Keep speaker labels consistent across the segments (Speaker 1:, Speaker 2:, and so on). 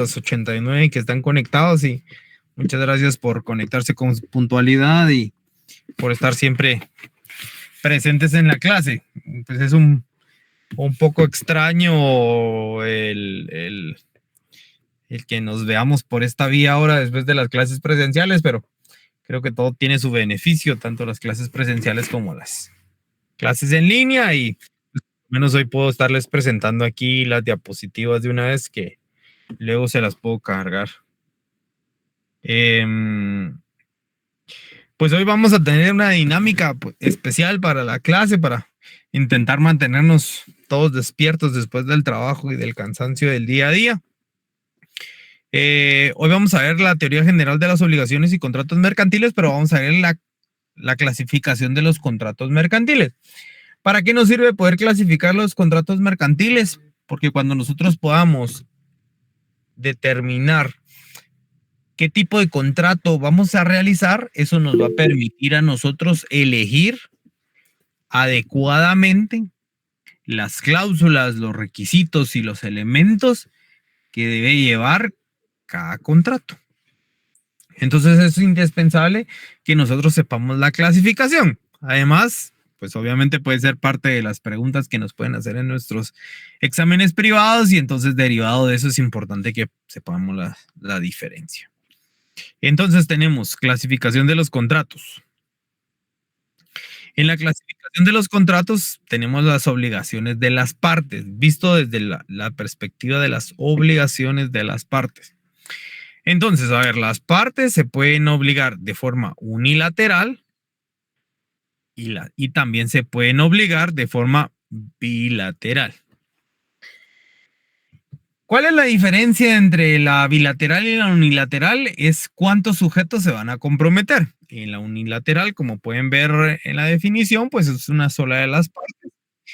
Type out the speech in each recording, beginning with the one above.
Speaker 1: 89 que están conectados y muchas gracias por conectarse con puntualidad y por estar siempre presentes en la clase. Pues es un poco extraño el que nos veamos por esta vía ahora después de las clases presenciales, pero creo que todo tiene su beneficio, tanto las clases presenciales como las clases en línea, y al menos hoy puedo estarles presentando aquí las diapositivas de una vez que luego se las puedo cargar. Pues hoy vamos a tener una dinámica especial para la clase, para intentar mantenernos todos despiertos después del trabajo y del cansancio del día a día. Hoy vamos a ver la teoría general de las obligaciones y contratos mercantiles, pero vamos a ver la clasificación de los contratos mercantiles. ¿Para qué nos sirve poder clasificar los contratos mercantiles? Porque cuando nosotros podamos determinar qué tipo de contrato vamos a realizar, eso nos va a permitir a nosotros elegir adecuadamente las cláusulas, los requisitos y los elementos que debe llevar cada contrato. Entonces es indispensable que nosotros sepamos la clasificación. Además, pues obviamente puede ser parte de las preguntas que nos pueden hacer en nuestros exámenes privados, y entonces derivado de eso es importante que sepamos la diferencia. Entonces tenemos clasificación de los contratos. En la clasificación de los contratos tenemos las obligaciones de las partes, visto desde la perspectiva de las obligaciones de las partes. Entonces, a ver, las partes se pueden obligar de forma unilateral y también se pueden obligar de forma bilateral. ¿Cuál es la diferencia entre la bilateral y la unilateral? Es cuántos sujetos se van a comprometer. En la unilateral, como pueden ver en la definición, pues es una sola de las partes.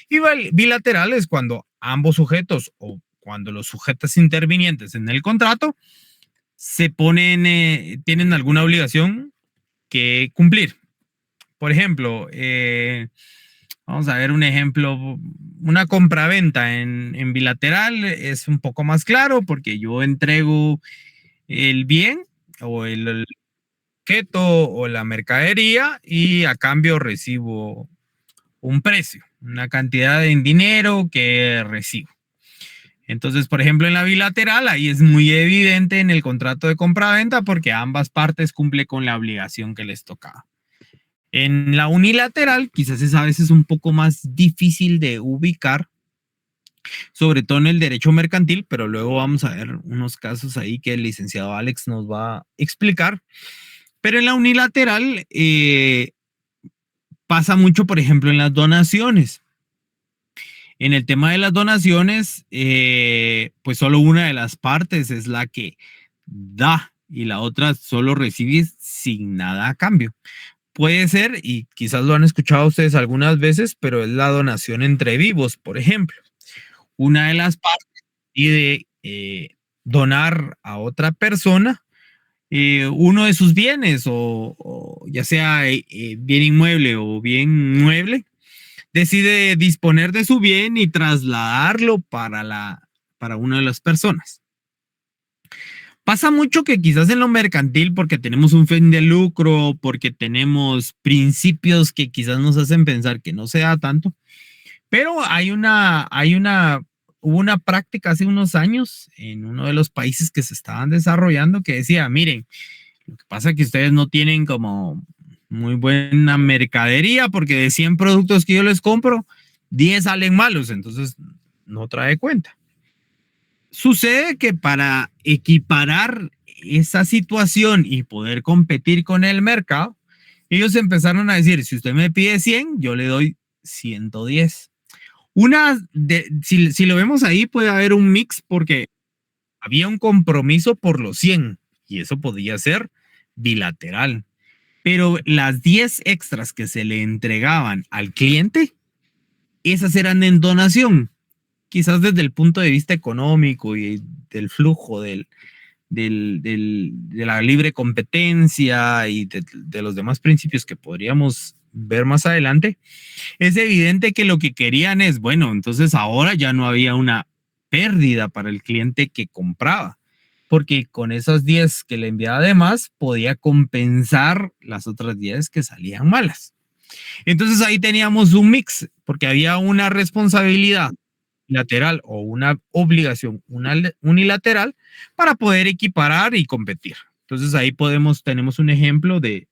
Speaker 1: Y bilateral es cuando ambos sujetos o cuando los sujetos intervinientes en el contrato se tienen alguna obligación que cumplir. Por ejemplo, vamos a ver un ejemplo, una compraventa en bilateral es un poco más claro porque yo entrego el bien o el objeto o la mercadería y a cambio recibo un precio, una cantidad en dinero que recibo. Entonces, por ejemplo, en la bilateral, ahí es muy evidente en el contrato de compraventa porque ambas partes cumplen con la obligación que les tocaba. En la unilateral, quizás es a veces un poco más difícil de ubicar, sobre todo en el derecho mercantil, pero luego vamos a ver unos casos ahí que el licenciado Alex nos va a explicar. Pero en la unilateral pasa mucho, por ejemplo, en las donaciones. En el tema de las donaciones, pues solo una de las partes es la que da y la otra solo recibe sin nada a cambio. Puede ser, y quizás lo han escuchado ustedes algunas veces, pero es la donación entre vivos, por ejemplo. Una de las partes pide donar a otra persona uno de sus bienes, o ya sea bien inmueble o bien mueble, decide disponer de su bien y trasladarlo para una de las personas. Pasa mucho que quizás en lo mercantil, porque tenemos un fin de lucro, porque tenemos principios que quizás nos hacen pensar que no se da tanto, pero hubo una práctica hace unos años en uno de los países que se estaban desarrollando que decía, miren, lo que pasa es que ustedes no tienen como muy buena mercadería porque de 100 productos que yo les compro, 10 salen malos, entonces no trae cuenta. Sucede que para equiparar esa situación y poder competir con el mercado, ellos empezaron a decir, si usted me pide 100, yo le doy 110. Si lo vemos ahí, puede haber un mix porque había un compromiso por los 100 y eso podía ser bilateral. Pero las 10 extras que se le entregaban al cliente, esas eran en donación. Quizás desde el punto de vista económico y del flujo de la libre competencia y de los demás principios que podríamos ver más adelante, es evidente que lo que querían es, bueno, entonces ahora ya no había una pérdida para el cliente que compraba. porque con esas 10 que le enviaba de más, podía compensar las otras 10 que salían malas. Entonces ahí teníamos un mix, porque había una responsabilidad lateral o una obligación unilateral para poder equiparar y competir. Entonces ahí tenemos un ejemplo de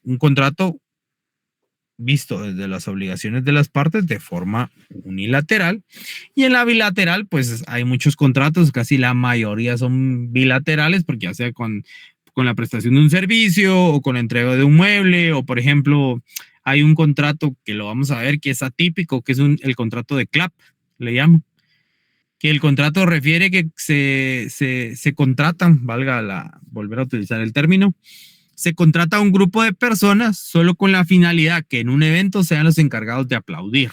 Speaker 1: un contrato visto desde las obligaciones de las partes de forma unilateral, y en la bilateral pues hay muchos contratos, casi la mayoría son bilaterales, porque ya sea con la prestación de un servicio o con la entrega de un mueble, o por ejemplo hay un contrato que lo vamos a ver que es atípico, que es el contrato de CLAP, le llamo, que el contrato refiere que se contratan, volver a utilizar el término, se contrata a un grupo de personas solo con la finalidad que en un evento sean los encargados de aplaudir.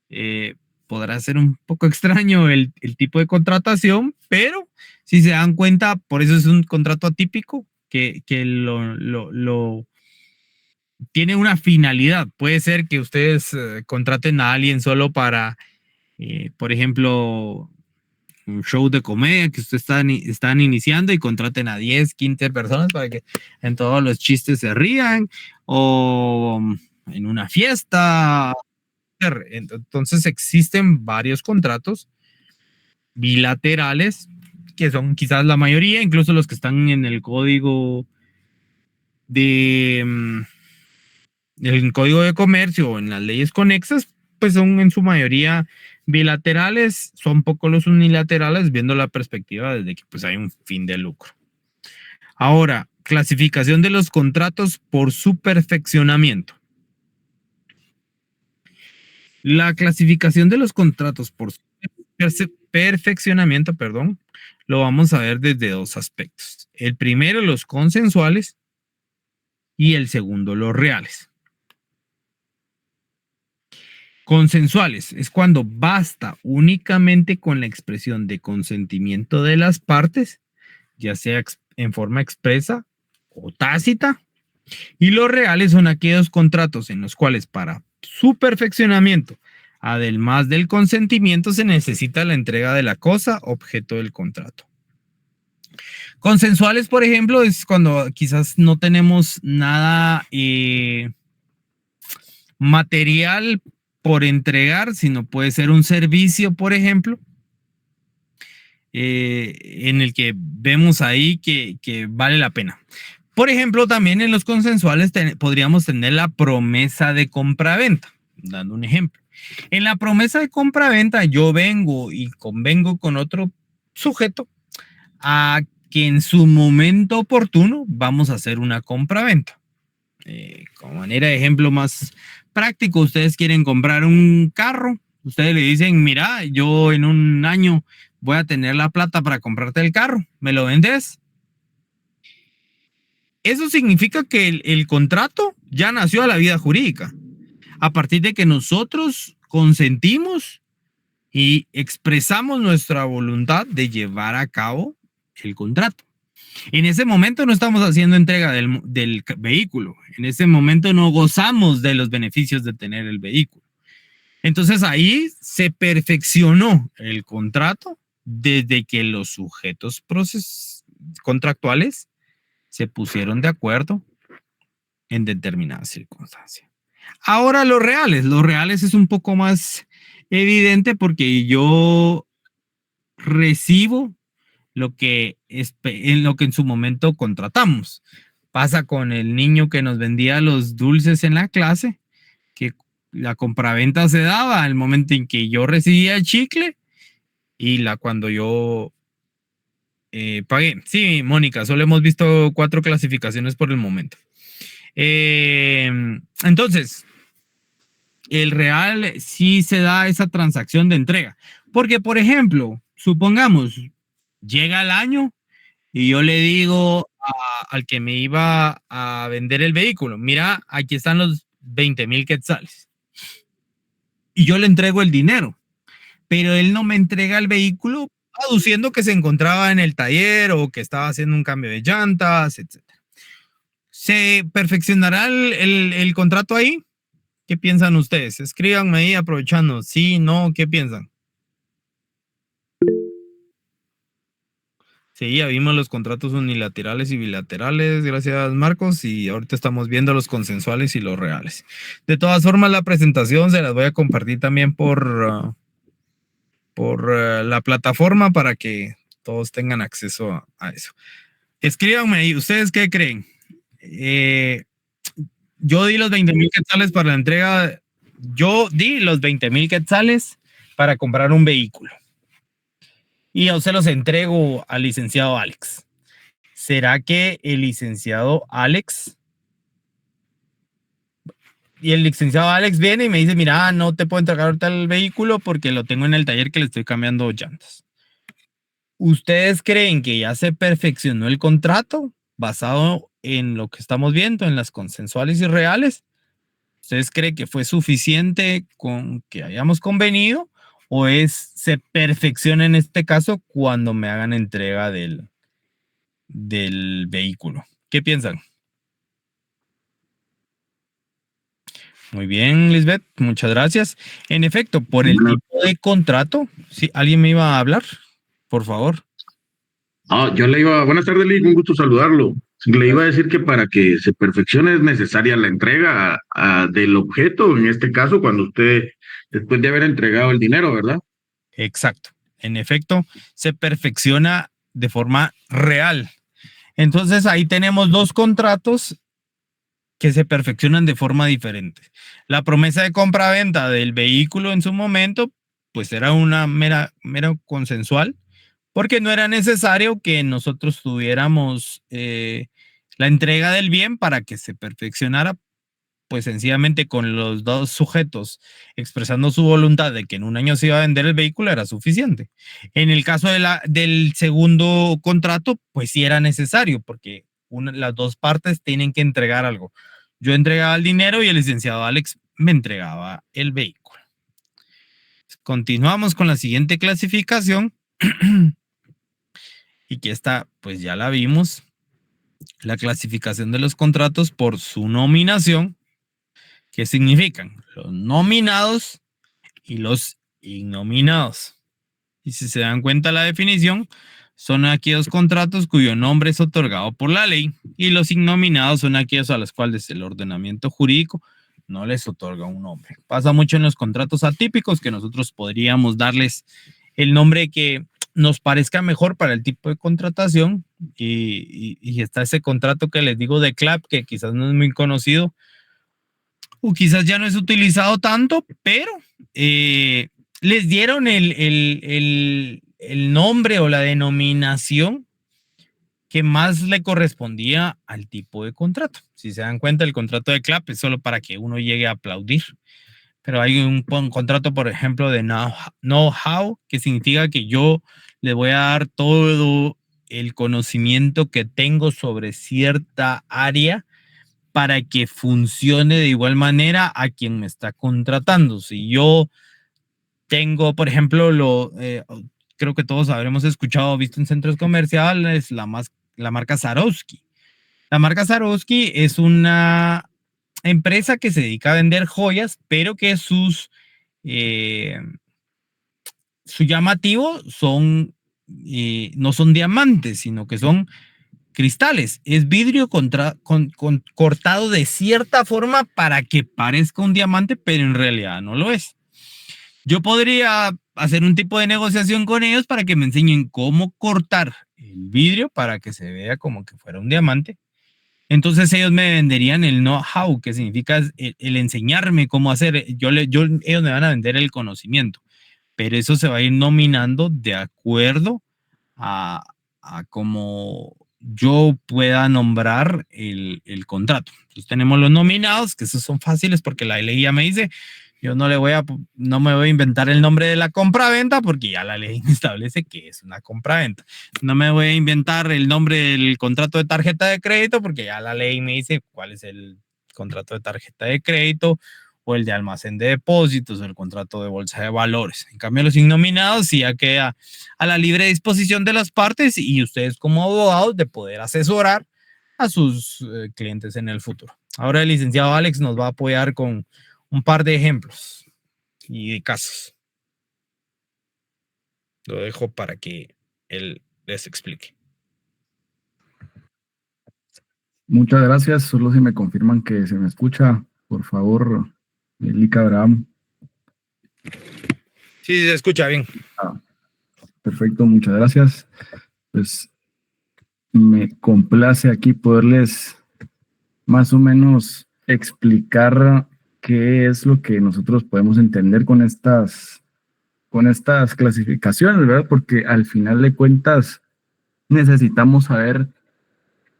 Speaker 1: Eh, Podrá ser un poco extraño el tipo de contratación, pero si se dan cuenta, por eso es un contrato atípico que tiene una finalidad. Puede ser que ustedes contraten a alguien solo para, por ejemplo, un show de comedia que ustedes están iniciando y contraten a 10, 15 personas para que en todos los chistes se rían, o en una fiesta. Entonces existen varios contratos bilaterales que son quizás la mayoría, incluso los que están en el código de el código de comercio o en las leyes conexas, pues son en su mayoría bilaterales, son pocos los unilaterales, viendo la perspectiva desde que pues hay un fin de lucro. Ahora, clasificación de los contratos por su perfeccionamiento. La clasificación de los contratos por su perfeccionamiento, perdón, lo vamos a ver desde dos aspectos. El primero, los consensuales, y el segundo, los reales. Consensuales es cuando basta únicamente con la expresión de consentimiento de las partes, ya sea en forma expresa o tácita, y los reales son aquellos contratos en los cuales para su perfeccionamiento, además del consentimiento, se necesita la entrega de la cosa objeto del contrato. Consensuales, por ejemplo, es cuando quizás no tenemos nada material por entregar, sino puede ser un servicio, por ejemplo, en el que vemos ahí que vale la pena. Por ejemplo, también en los consensuales podríamos tener la promesa de compraventa, dando un ejemplo. En la promesa de compraventa yo vengo y convengo con otro sujeto a que en su momento oportuno vamos a hacer una compraventa. Como manera de ejemplo más práctico, ustedes quieren comprar un carro, ustedes le dicen, mira, yo en un año voy a tener la plata para comprarte el carro, ¿me lo vendes? Eso significa que el contrato ya nació a la vida jurídica, a partir de que nosotros consentimos y expresamos nuestra voluntad de llevar a cabo el contrato. En ese momento no estamos haciendo entrega del vehículo, en ese momento no gozamos de los beneficios de tener el vehículo. Entonces ahí se perfeccionó el contrato desde que los sujetos contractuales se pusieron de acuerdo en determinadas circunstancias. Ahora los reales es un poco más evidente porque yo recibo en lo que en su momento contratamos. Pasa con el niño que nos vendía los dulces en la clase, que la compraventa se daba al momento en que yo recibía el chicle y cuando yo pagué. Sí, Mónica, solo hemos visto 4 clasificaciones por el momento. Entonces, el real sí se da esa transacción de entrega. Porque, por ejemplo, supongamos, llega el año y yo le digo al que me iba a vender el vehículo, mira, aquí están los 20,000 quetzales. Y yo le entrego el dinero, pero él no me entrega el vehículo aduciendo que se encontraba en el taller o que estaba haciendo un cambio de llantas, etc. ¿Se perfeccionará el contrato ahí? ¿Qué piensan ustedes? Escríbanme ahí aprovechando. Sí, no, ¿qué piensan? Sí, ya vimos los contratos unilaterales y bilaterales, gracias Marcos, y ahorita estamos viendo los consensuales y los reales. De todas formas, la presentación se las voy a compartir también por la plataforma para que todos tengan acceso a eso. Escríbanme ahí, ¿ustedes qué creen? Yo di los 20,000 quetzales para la entrega, yo di los 20,000 quetzales para comprar un vehículo y yo se los entrego al licenciado Alex. ¿Será que el licenciado Alex y el licenciado Alex viene y me dice, mira, no te puedo entregar ahorita el vehículo porque lo tengo en el taller que le estoy cambiando llantas? ¿Ustedes creen que ya se perfeccionó el contrato basado en lo que estamos viendo, en las consensuales y reales? ¿Ustedes creen que fue suficiente con que hayamos convenido o se perfecciona en este caso cuando me hagan entrega del vehículo? ¿Qué piensan? Muy bien, Lisbeth, muchas gracias. En efecto, por el
Speaker 2: Bueno,
Speaker 1: tipo de contrato, si alguien me iba a hablar, por favor.
Speaker 2: buenas tardes, Lee, un gusto saludarlo. Le iba a decir que para que se perfeccione es necesaria la entrega del objeto, en este caso, cuando usted, después de haber entregado el dinero, ¿verdad?
Speaker 1: Exacto. En efecto, se perfecciona de forma real. Entonces ahí tenemos dos contratos que se perfeccionan de forma diferente. La promesa de compra-venta del vehículo en su momento, pues era una mera consensual, porque no era necesario que nosotros tuviéramos la entrega del bien para que se perfeccionara, pues sencillamente con los dos sujetos expresando su voluntad de que en un año se iba a vender el vehículo era suficiente. En el caso del segundo contrato, pues sí era necesario, porque las dos partes tienen que entregar algo. Yo entregaba el dinero y el licenciado Alex me entregaba el vehículo. Continuamos con la siguiente clasificación y que esta pues ya la vimos, la clasificación de los contratos por su nominación. ¿Qué significan? Los nominados y los innominados. Y si se dan cuenta la definición, son aquellos contratos cuyo nombre es otorgado por la ley y los innominados son aquellos a los cuales el ordenamiento jurídico no les otorga un nombre. Pasa mucho en los contratos atípicos que nosotros podríamos darles el nombre que nos parezca mejor para el tipo de contratación y está ese contrato que les digo de CLAP que quizás no es muy conocido o quizás ya no es utilizado tanto, pero les dieron el nombre o la denominación que más le correspondía al tipo de contrato. Si se dan cuenta, el contrato de CLAP es solo para que uno llegue a aplaudir, pero hay un contrato, por ejemplo, de know-how, que significa que yo le voy a dar todo el conocimiento que tengo sobre cierta área para que funcione de igual manera a quien me está contratando. Si yo tengo, por ejemplo, creo que todos habremos escuchado o visto en centros comerciales la marca Swarovski. La marca Swarovski es una empresa que se dedica a vender joyas, pero que eh, su llamativo no son diamantes, sino que son cristales. Es vidrio cortado de cierta forma para que parezca un diamante, pero en realidad no lo es. Yo podría hacer un tipo de negociación con ellos para que me enseñen cómo cortar el vidrio para que se vea como que fuera un diamante. Entonces ellos me venderían el know-how, que significa el enseñarme cómo hacer. Ellos me van a vender el conocimiento, pero eso se va a ir nominando de acuerdo a, a cómo yo pueda nombrar el contrato. Entonces tenemos los nominados, que esos son fáciles porque la ley ya me dice, yo no me voy a inventar el nombre de la compra-venta porque ya la ley establece que es una compra-venta. No me voy a inventar el nombre del contrato de tarjeta de crédito porque ya la ley me dice cuál es el contrato de tarjeta de crédito o el de almacén de depósitos o el contrato de bolsa de valores. En cambio, los innominados sí ya queda a la libre disposición de las partes y ustedes como abogados de poder asesorar a sus clientes en el futuro. Ahora el licenciado Alex nos va a apoyar con un par de ejemplos y de casos. Lo dejo para que él les explique.
Speaker 3: Muchas gracias. Solo si me confirman que se me escucha, por favor, Lica Abraham.
Speaker 4: Sí, se escucha bien.
Speaker 3: Perfecto, muchas gracias. Pues me complace aquí poderles más o menos explicar qué es lo que nosotros podemos entender con estas clasificaciones, ¿verdad? Porque al final de cuentas necesitamos saber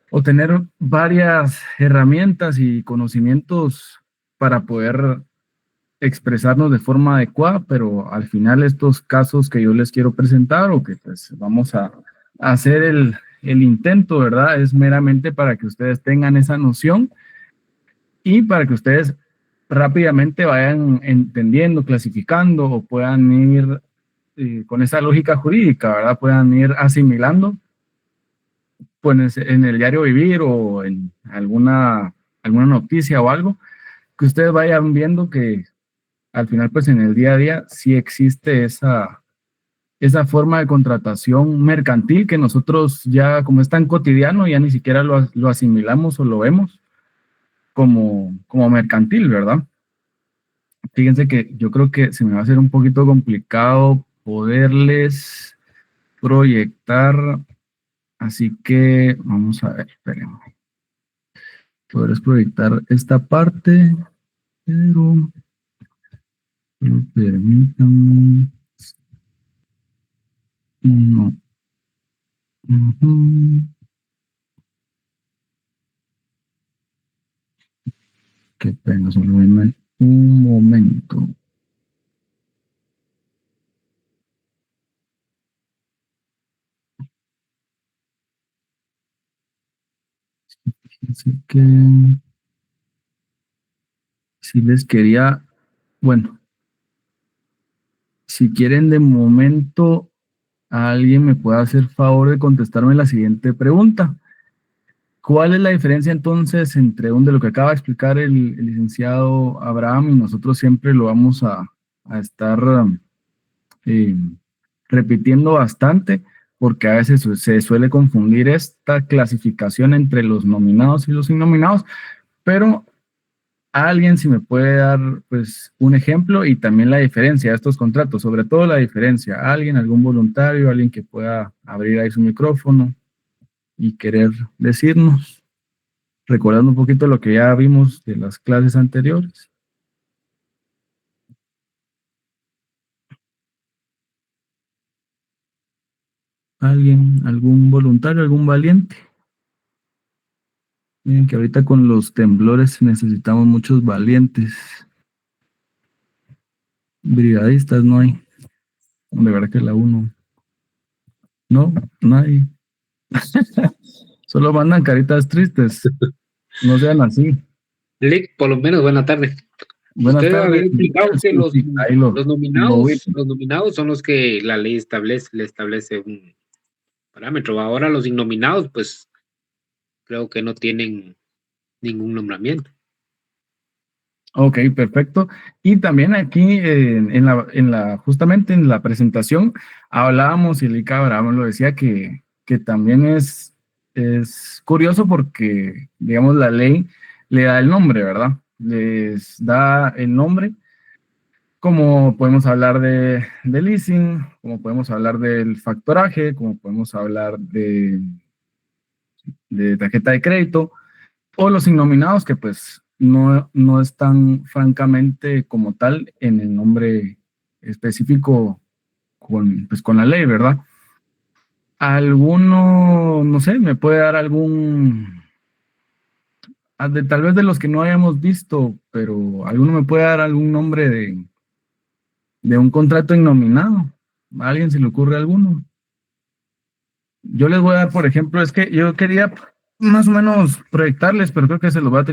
Speaker 3: o tener varias herramientas y conocimientos para poder expresarnos de forma adecuada, pero al final estos casos que yo les quiero presentar o que pues vamos a hacer el intento, ¿verdad? Es meramente para que ustedes tengan esa noción y para que ustedes rápidamente vayan entendiendo, clasificando o puedan ir con esa lógica jurídica, ¿verdad? Puedan ir asimilando pues en el diario vivir o en alguna noticia o algo, que ustedes vayan viendo que al final pues en el día a día sí existe esa forma de contratación mercantil que nosotros ya como es tan cotidiano ya ni siquiera lo asimilamos o lo vemos como mercantil, ¿verdad? Fíjense que yo creo que se me va a hacer un poquito complicado poderles proyectar, así que vamos a ver, espérenme. Poderles proyectar esta parte, pero permítanme. No. Ujú. Qué pena, solo denme un momento. Así que si les quería, bueno, si quieren de momento, alguien me puede hacer favor de contestarme la siguiente pregunta. ¿Cuál es la diferencia entonces entre de lo que acaba de explicar el licenciado Abraham y nosotros siempre lo vamos a estar eh, repitiendo bastante, porque a veces se suele confundir esta clasificación entre los nominados y los innominados, pero alguien si me puede dar pues un ejemplo y también la diferencia de estos contratos, sobre todo la diferencia, alguien, algún voluntario, alguien que pueda abrir ahí su micrófono y querer decirnos, recordando un poquito lo que ya vimos de las clases anteriores. ¿Alguien, algún voluntario, algún valiente? Miren que ahorita con los temblores necesitamos muchos valientes. Brigadistas no hay. De verdad que la uno. No, nadie. Solo mandan caritas tristes. No sean así.
Speaker 5: Lick, por lo menos, buena tarde.
Speaker 3: Buenas
Speaker 5: Usted
Speaker 3: tardes.
Speaker 5: había explicado que
Speaker 3: Sí, sí, ahí lo vi.
Speaker 5: los nominados son los que la ley le establece un parámetro. Ahora los innominados, pues creo que no tienen ningún nombramiento.
Speaker 3: Ok, perfecto. Y también aquí justamente en la presentación hablábamos y Lica Abraham lo decía que también es curioso porque, digamos, la ley le da el nombre, ¿verdad? Les da el nombre, como podemos hablar de leasing, como podemos hablar del factoraje, como podemos hablar de tarjeta de crédito, o los innominados que pues no están francamente como tal en el nombre específico pues, con la ley, ¿verdad? ¿Alguno, no sé, me puede dar tal vez de los que no hayamos visto, pero alguno me puede dar algún nombre de un contrato innominado? ¿A alguien se le ocurre alguno? Yo les voy a dar, por ejemplo, es que yo quería más o menos proyectarles, pero creo que se los voy a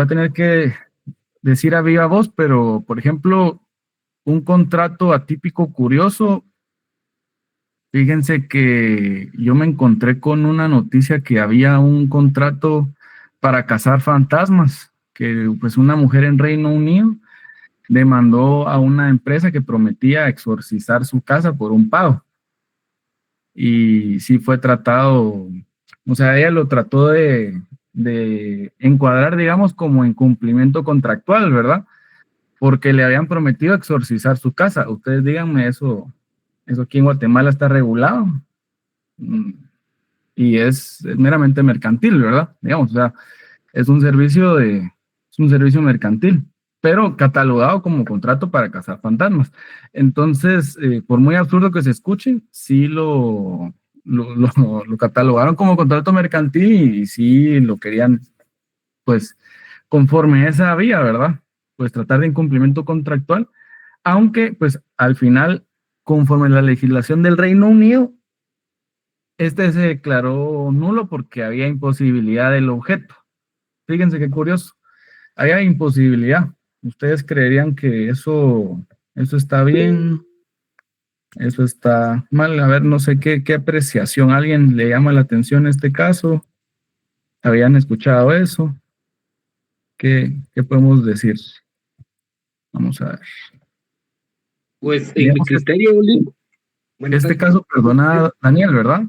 Speaker 3: tener que decir a viva voz, pero por ejemplo, un contrato atípico curioso. Fíjense que yo me encontré con una noticia que había un contrato para cazar fantasmas, que pues una mujer en Reino Unido demandó a una empresa que prometía exorcizar su casa por un pago. Y sí fue tratado O sea, ella lo trató de encuadrar, digamos, como incumplimiento contractual, ¿verdad? Porque le habían prometido exorcizar su casa. Ustedes díganme, eso aquí en Guatemala está regulado. Mm, y es meramente mercantil, ¿verdad? Digamos, o sea, es un servicio mercantil, pero catalogado como contrato para cazar fantasmas. Entonces, por muy absurdo que se escuche, sí lo catalogaron como contrato mercantil y sí lo querían, pues, conforme a esa vía, ¿verdad? Pues tratar de incumplimiento contractual, aunque, pues, al final, conforme a la legislación del Reino Unido, este se declaró nulo porque había imposibilidad del objeto. Fíjense qué curioso. Había imposibilidad. ¿Ustedes creerían que eso está bien? ¿Eso está mal? A ver, no sé qué apreciación. ¿Alguien le llama la atención este caso? ¿Habían escuchado eso? ¿Qué podemos decir? Vamos a ver.
Speaker 5: Pues en mi
Speaker 3: Digamos que
Speaker 5: criterio, Uli, buenas
Speaker 3: este
Speaker 5: tardes.
Speaker 3: caso, perdona, Daniel, ¿verdad?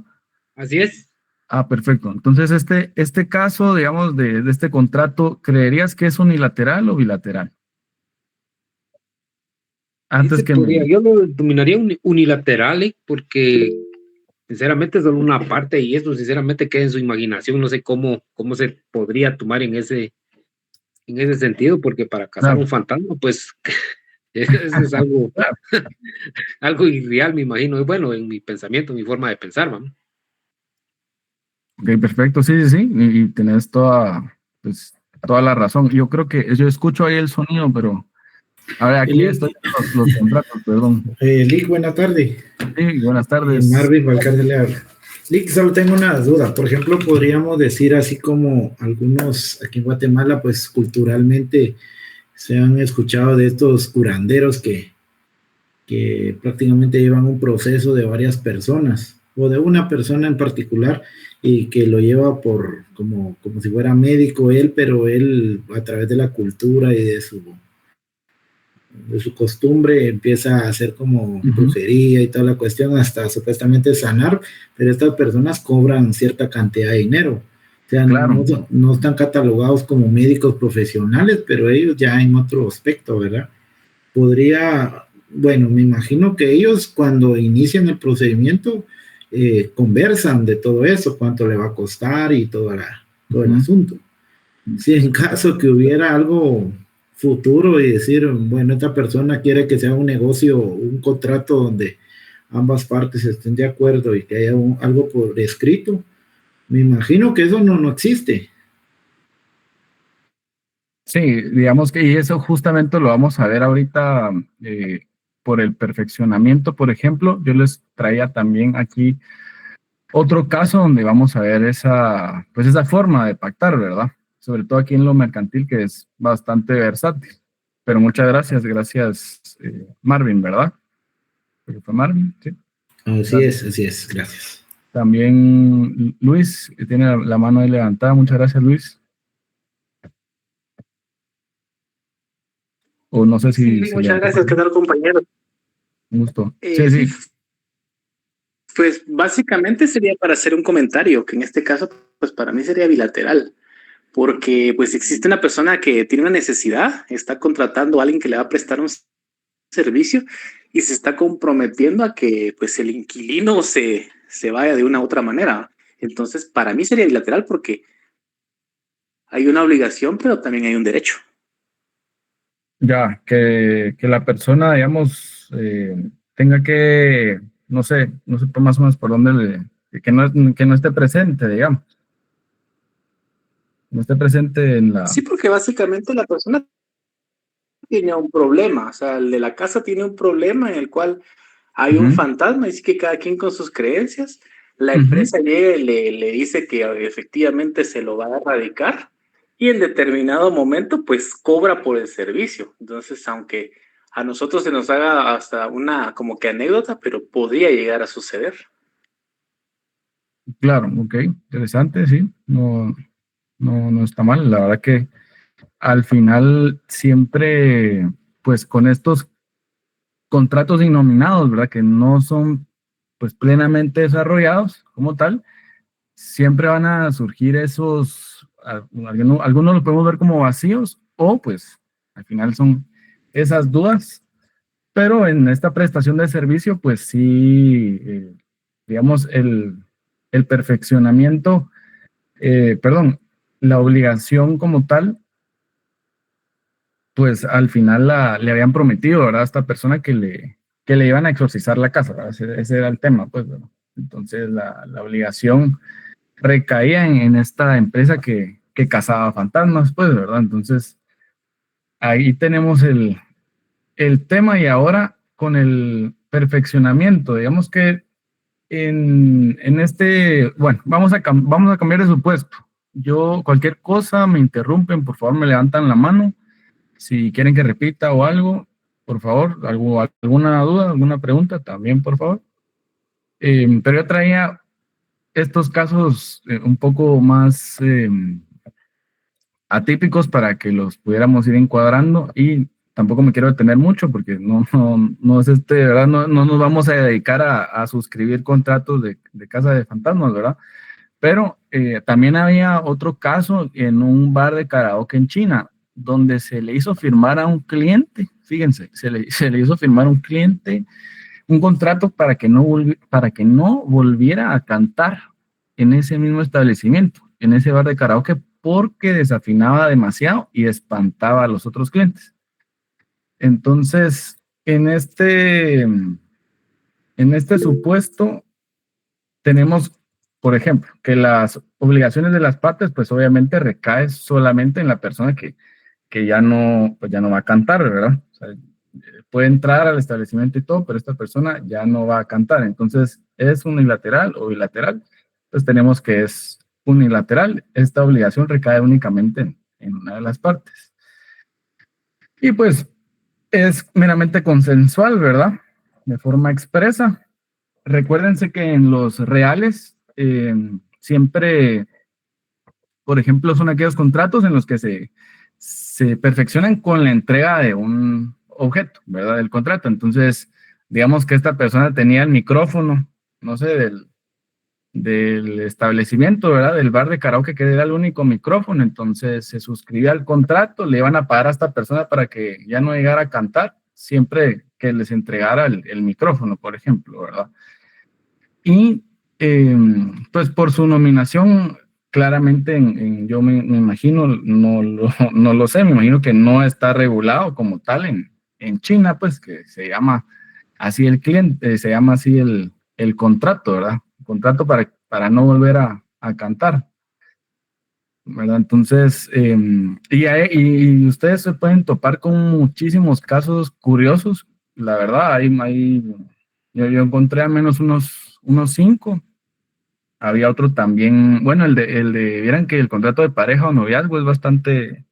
Speaker 5: Así es.
Speaker 3: Ah, perfecto. Entonces, este caso, digamos, de este contrato, ¿creerías que es unilateral o bilateral?
Speaker 5: Sí
Speaker 3: Antes
Speaker 5: se
Speaker 3: que
Speaker 5: podría,
Speaker 3: me...
Speaker 5: yo lo denominaría unilateral, porque sinceramente es solo una parte y eso sinceramente queda en su imaginación. No sé cómo se podría tomar en ese sentido, porque para cazar
Speaker 3: Claro,
Speaker 5: un fantasma, pues eso es algo,
Speaker 3: claro.
Speaker 5: algo irreal, me imagino. Y bueno, en mi pensamiento, mi forma de pensar, ¿no?
Speaker 3: Ok, perfecto, sí, sí, sí, y tenés pues, toda la razón. Yo creo que yo escucho ahí el sonido, pero a ver, aquí estoy
Speaker 4: Lick,
Speaker 3: los contratos, perdón.
Speaker 4: Lick, buena tarde.
Speaker 3: Sí, buenas tardes.
Speaker 4: Marvin Valcarce le habla. Lick, solo tengo una duda. Por ejemplo, podríamos decir así como algunos aquí en Guatemala, pues culturalmente se han escuchado de estos curanderos que prácticamente llevan un proceso de varias personas o de una persona en particular y que lo lleva como si fuera médico él, pero él a través de la cultura y de su costumbre empieza a hacer como
Speaker 3: Ujú,
Speaker 4: brujería y toda la cuestión hasta supuestamente sanar, pero estas personas cobran cierta cantidad de dinero. O sea,
Speaker 3: claro,
Speaker 4: no están catalogados como médicos profesionales, pero ellos ya en otro aspecto, ¿verdad? Podría, bueno, me imagino que ellos cuando inician el procedimiento conversan de todo eso, cuánto le va a costar y todo el
Speaker 3: ujú,
Speaker 4: asunto. Si en caso que hubiera algo futuro y decir, bueno, esta persona quiere que sea un negocio, un contrato donde ambas partes estén de acuerdo y que haya algo por escrito, me imagino que eso no existe.
Speaker 3: sí, digamos que y eso justamente lo vamos a ver ahorita por el perfeccionamiento, por ejemplo. Yo les traía también aquí otro caso donde vamos a ver pues esa forma de pactar, ¿verdad? Sobre todo aquí en lo mercantil, que es bastante versátil. Pero muchas gracias, Marvin, ¿verdad? Creo que fue Marvin, sí. Gracias.
Speaker 4: Así es, gracias.
Speaker 3: También Luis, que tiene la mano ahí levantada. Muchas gracias, Luis. O no sé
Speaker 6: Sí,
Speaker 3: si
Speaker 6: sí,
Speaker 3: se
Speaker 6: muchas
Speaker 3: levantó.
Speaker 6: gracias. ¿Qué tal, compañero?
Speaker 3: Un gusto. Sí,
Speaker 6: Sí,
Speaker 3: sí,
Speaker 6: pues básicamente sería para hacer un comentario, que en este caso, pues para mí sería bilateral, porque pues existe una persona que tiene una necesidad, está contratando a alguien que le va a prestar un servicio y se está comprometiendo a que pues el inquilino se vaya de una u otra manera. Entonces, para mí sería bilateral porque hay una obligación, pero también hay un derecho.
Speaker 3: ya, que la persona, digamos, tenga que, no sé más o menos por dónde que no esté presente, digamos, no esté presente en
Speaker 6: Sí, porque básicamente la persona tiene un problema, o sea, el de la casa tiene un problema en el cual hay un
Speaker 3: Ujú,
Speaker 6: fantasma, dice que cada quien con sus creencias, la
Speaker 3: ujú,
Speaker 6: empresa llega y le dice que efectivamente se lo va a erradicar y en determinado momento pues cobra por el servicio. Entonces, aunque a nosotros se nos haga hasta una como que anécdota, pero podría llegar a suceder.
Speaker 3: claro, ok, interesante, sí, no está mal, la verdad que al final siempre, pues con estos contratos innominados, ¿verdad? Que no son pues plenamente desarrollados como tal, siempre van a surgir algunos los podemos ver como vacíos, o pues al final son esas dudas, pero en esta prestación de servicio, pues sí, digamos, el perfeccionamiento, la obligación como tal, pues al final le habían prometido, ¿verdad? A esta persona que le iban a exorcizar la casa, ¿verdad? Ese era el tema, pues, ¿verdad? Entonces la obligación recaía en esta empresa que cazaba fantasmas, pues, ¿verdad? Entonces ahí tenemos el tema, y ahora con el perfeccionamiento, digamos que bueno, vamos a cambiar de supuesto. Cualquier cosa, me interrumpen, por favor, me levantan la mano. Si quieren que repita o algo, por favor, alguna duda, alguna pregunta, también, por favor. Pero yo traía estos casos un poco más atípicos para que los pudiéramos ir encuadrando, y tampoco me quiero detener mucho porque no es ¿verdad? No nos vamos a dedicar a suscribir contratos de casa de fantasmas, ¿verdad? Pero también había otro caso en un bar de karaoke en China, donde se le hizo firmar a un cliente, fíjense, se le hizo firmar a un cliente un contrato para que no volviera a cantar en ese mismo establecimiento, en ese bar de karaoke, porque desafinaba demasiado y espantaba a los otros clientes. Entonces, en este supuesto, tenemos, por ejemplo, que las obligaciones de las partes, pues obviamente recae solamente en la persona que ya no va a cantar, ¿verdad? O sea, puede entrar al establecimiento y todo, pero esta persona ya no va a cantar. Entonces, ¿es unilateral o bilateral? Pues tenemos que es unilateral. Esta obligación recae únicamente en una de las partes. Y pues es meramente consensual, ¿verdad? De forma expresa. Recuérdense que en los reales siempre, por ejemplo, son aquellos contratos en los que se perfeccionan con la entrega de un objeto, ¿verdad? Del contrato. Entonces, digamos que esta persona tenía el micrófono, no sé, del establecimiento, ¿verdad? Del bar de karaoke, que era el único micrófono. Entonces se suscribía al contrato, le iban a pagar a esta persona para que ya no llegara a cantar, siempre que les entregara el micrófono, por ejemplo, ¿verdad? Y pues por su nominación, claramente yo me imagino, no lo sé, me imagino que no está regulado como tal en China, pues que se llama así el cliente, se llama así el contrato, ¿verdad? Contrato para no volver a cantar, ¿verdad? Entonces, y ustedes se pueden topar con muchísimos casos curiosos, la verdad, yo encontré al menos unos 5. Había otro también, bueno, vieran que el contrato de pareja o noviazgo es bastante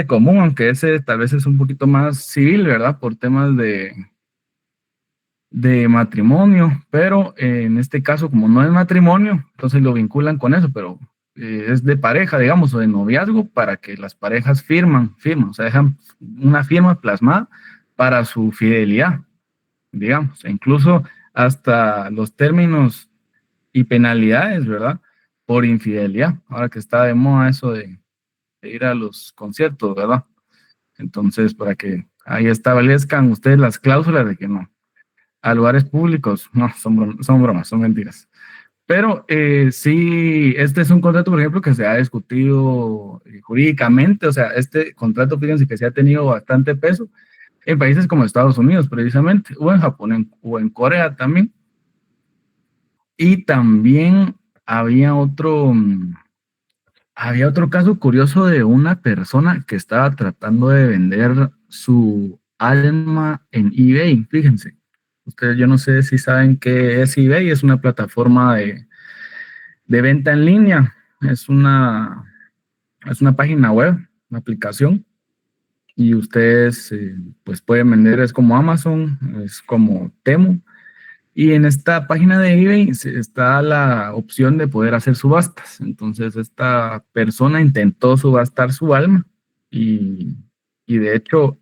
Speaker 3: común, aunque ese tal vez es un poquito más civil, ¿verdad? Por temas de matrimonio, pero en este caso, como no es matrimonio, entonces lo vinculan con eso, pero es de pareja, digamos, o de noviazgo, para que las parejas firman, o sea, dejan una firma plasmada para su fidelidad, digamos, e incluso hasta los términos y penalidades, ¿verdad? Por infidelidad, ahora que está de moda eso de ir a los conciertos, ¿verdad? Entonces, para que ahí establezcan ustedes las cláusulas de que no, a lugares públicos, no, son bromas, son mentiras. Pero sí, este es un contrato, por ejemplo, que se ha discutido jurídicamente, o sea, este contrato, fíjense que se ha tenido bastante peso en países como Estados Unidos, precisamente, o en Japón, o en Corea también. Y también había otro caso curioso de una persona que estaba tratando de vender su alma en eBay, fíjense. Ustedes, yo no sé si saben qué es eBay, es una plataforma de venta en línea, es una página web, una aplicación, y ustedes pues pueden vender, es como Amazon, es como Temu, y en esta página de eBay está la opción de poder hacer subastas. Entonces esta persona intentó subastar su alma y de hecho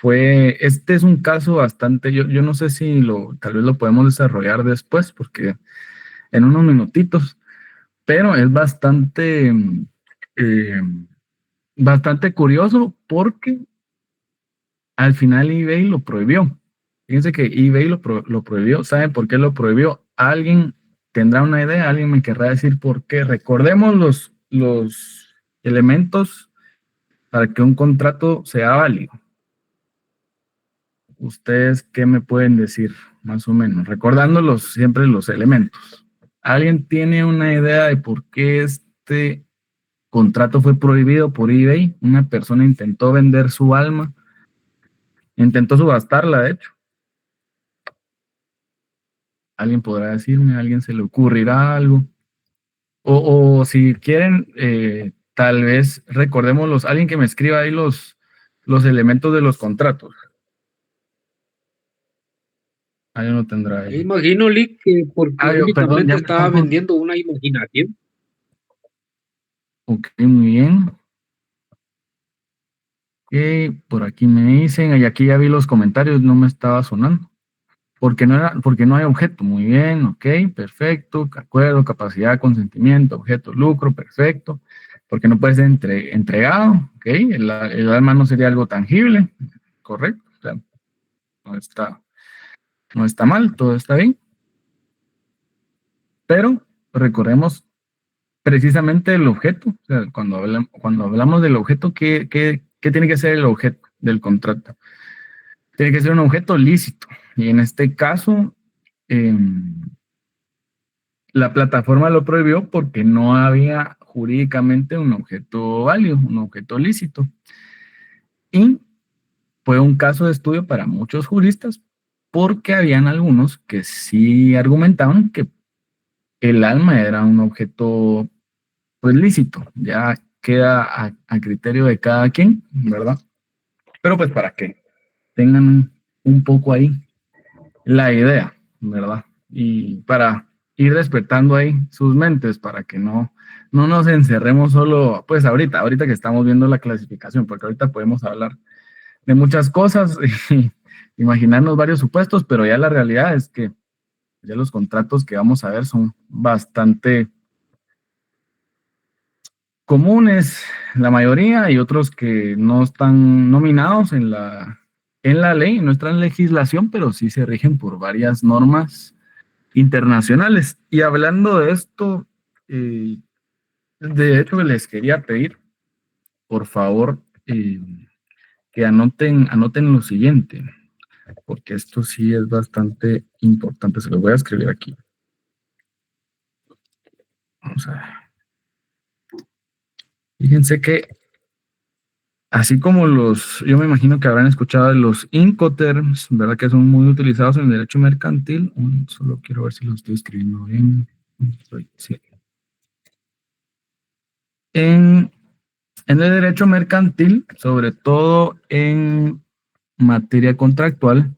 Speaker 3: este es un caso bastante, yo no sé si tal vez lo podemos desarrollar después, porque en unos minutitos, pero es bastante curioso porque al final eBay lo prohibió. Fíjense que eBay lo prohibió. ¿Saben por qué lo prohibió? ¿Alguien tendrá una idea? ¿Alguien me querrá decir por qué? Recordemos los elementos para que un contrato sea válido. ¿Ustedes qué me pueden decir, más o menos? Recordándolos siempre los elementos. ¿Alguien tiene una idea de por qué este contrato fue prohibido por eBay? Una persona intentó vender su alma, intentó subastarla, de hecho. ¿Alguien podrá decirme? ¿A alguien se le ocurrirá algo? O si quieren, tal vez recordémoslos, alguien que me escriba ahí los elementos de los contratos. Alguien lo tendrá
Speaker 5: Me
Speaker 3: ahí.
Speaker 5: imagino, Lick, que porque
Speaker 3: Perdón,
Speaker 5: únicamente
Speaker 3: ya me
Speaker 5: estaba
Speaker 3: confundí.
Speaker 5: vendiendo una imaginación.
Speaker 3: Ok, muy bien. Ok, por aquí me dicen, y aquí ya vi los comentarios, no me estaba sonando. Porque no hay objeto. Muy bien, ok, perfecto. Acuerdo, capacidad, consentimiento, objeto, lucro, perfecto. Porque no puede ser entregado, ok. El alma no sería algo tangible, correcto. O sea, no está mal, todo está bien. Pero recordemos precisamente el objeto. O sea, cuando hablamos del objeto, ¿qué tiene que ser el objeto del contrato? Tiene que ser un objeto lícito. Y en este caso, la plataforma lo prohibió porque no había jurídicamente un objeto válido, un objeto lícito. Y fue un caso de estudio para muchos juristas porque habían algunos que sí argumentaban que el alma era un objeto pues lícito. Ya queda a criterio de cada quien, ¿verdad? Pero pues para que tengan un poco ahí la idea, ¿verdad? Y para ir despertando ahí sus mentes para que no nos encerremos solo, pues ahorita que estamos viendo la clasificación, porque ahorita podemos hablar de muchas cosas y imaginarnos varios supuestos, pero ya la realidad es que ya los contratos que vamos a ver son bastante comunes, la mayoría, y otros que no están nominados en la ley, en nuestra legislación, pero sí se rigen por varias normas internacionales. Y hablando de esto, de hecho les quería pedir, por favor, que anoten lo siguiente, porque esto sí es bastante importante. Se lo voy a escribir aquí. Vamos a ver. Fíjense que así como yo me imagino que habrán escuchado de los Incoterms, ¿verdad? Que son muy utilizados en el derecho mercantil. Solo quiero ver si lo estoy escribiendo bien. Sí. En el derecho mercantil, sobre todo en materia contractual,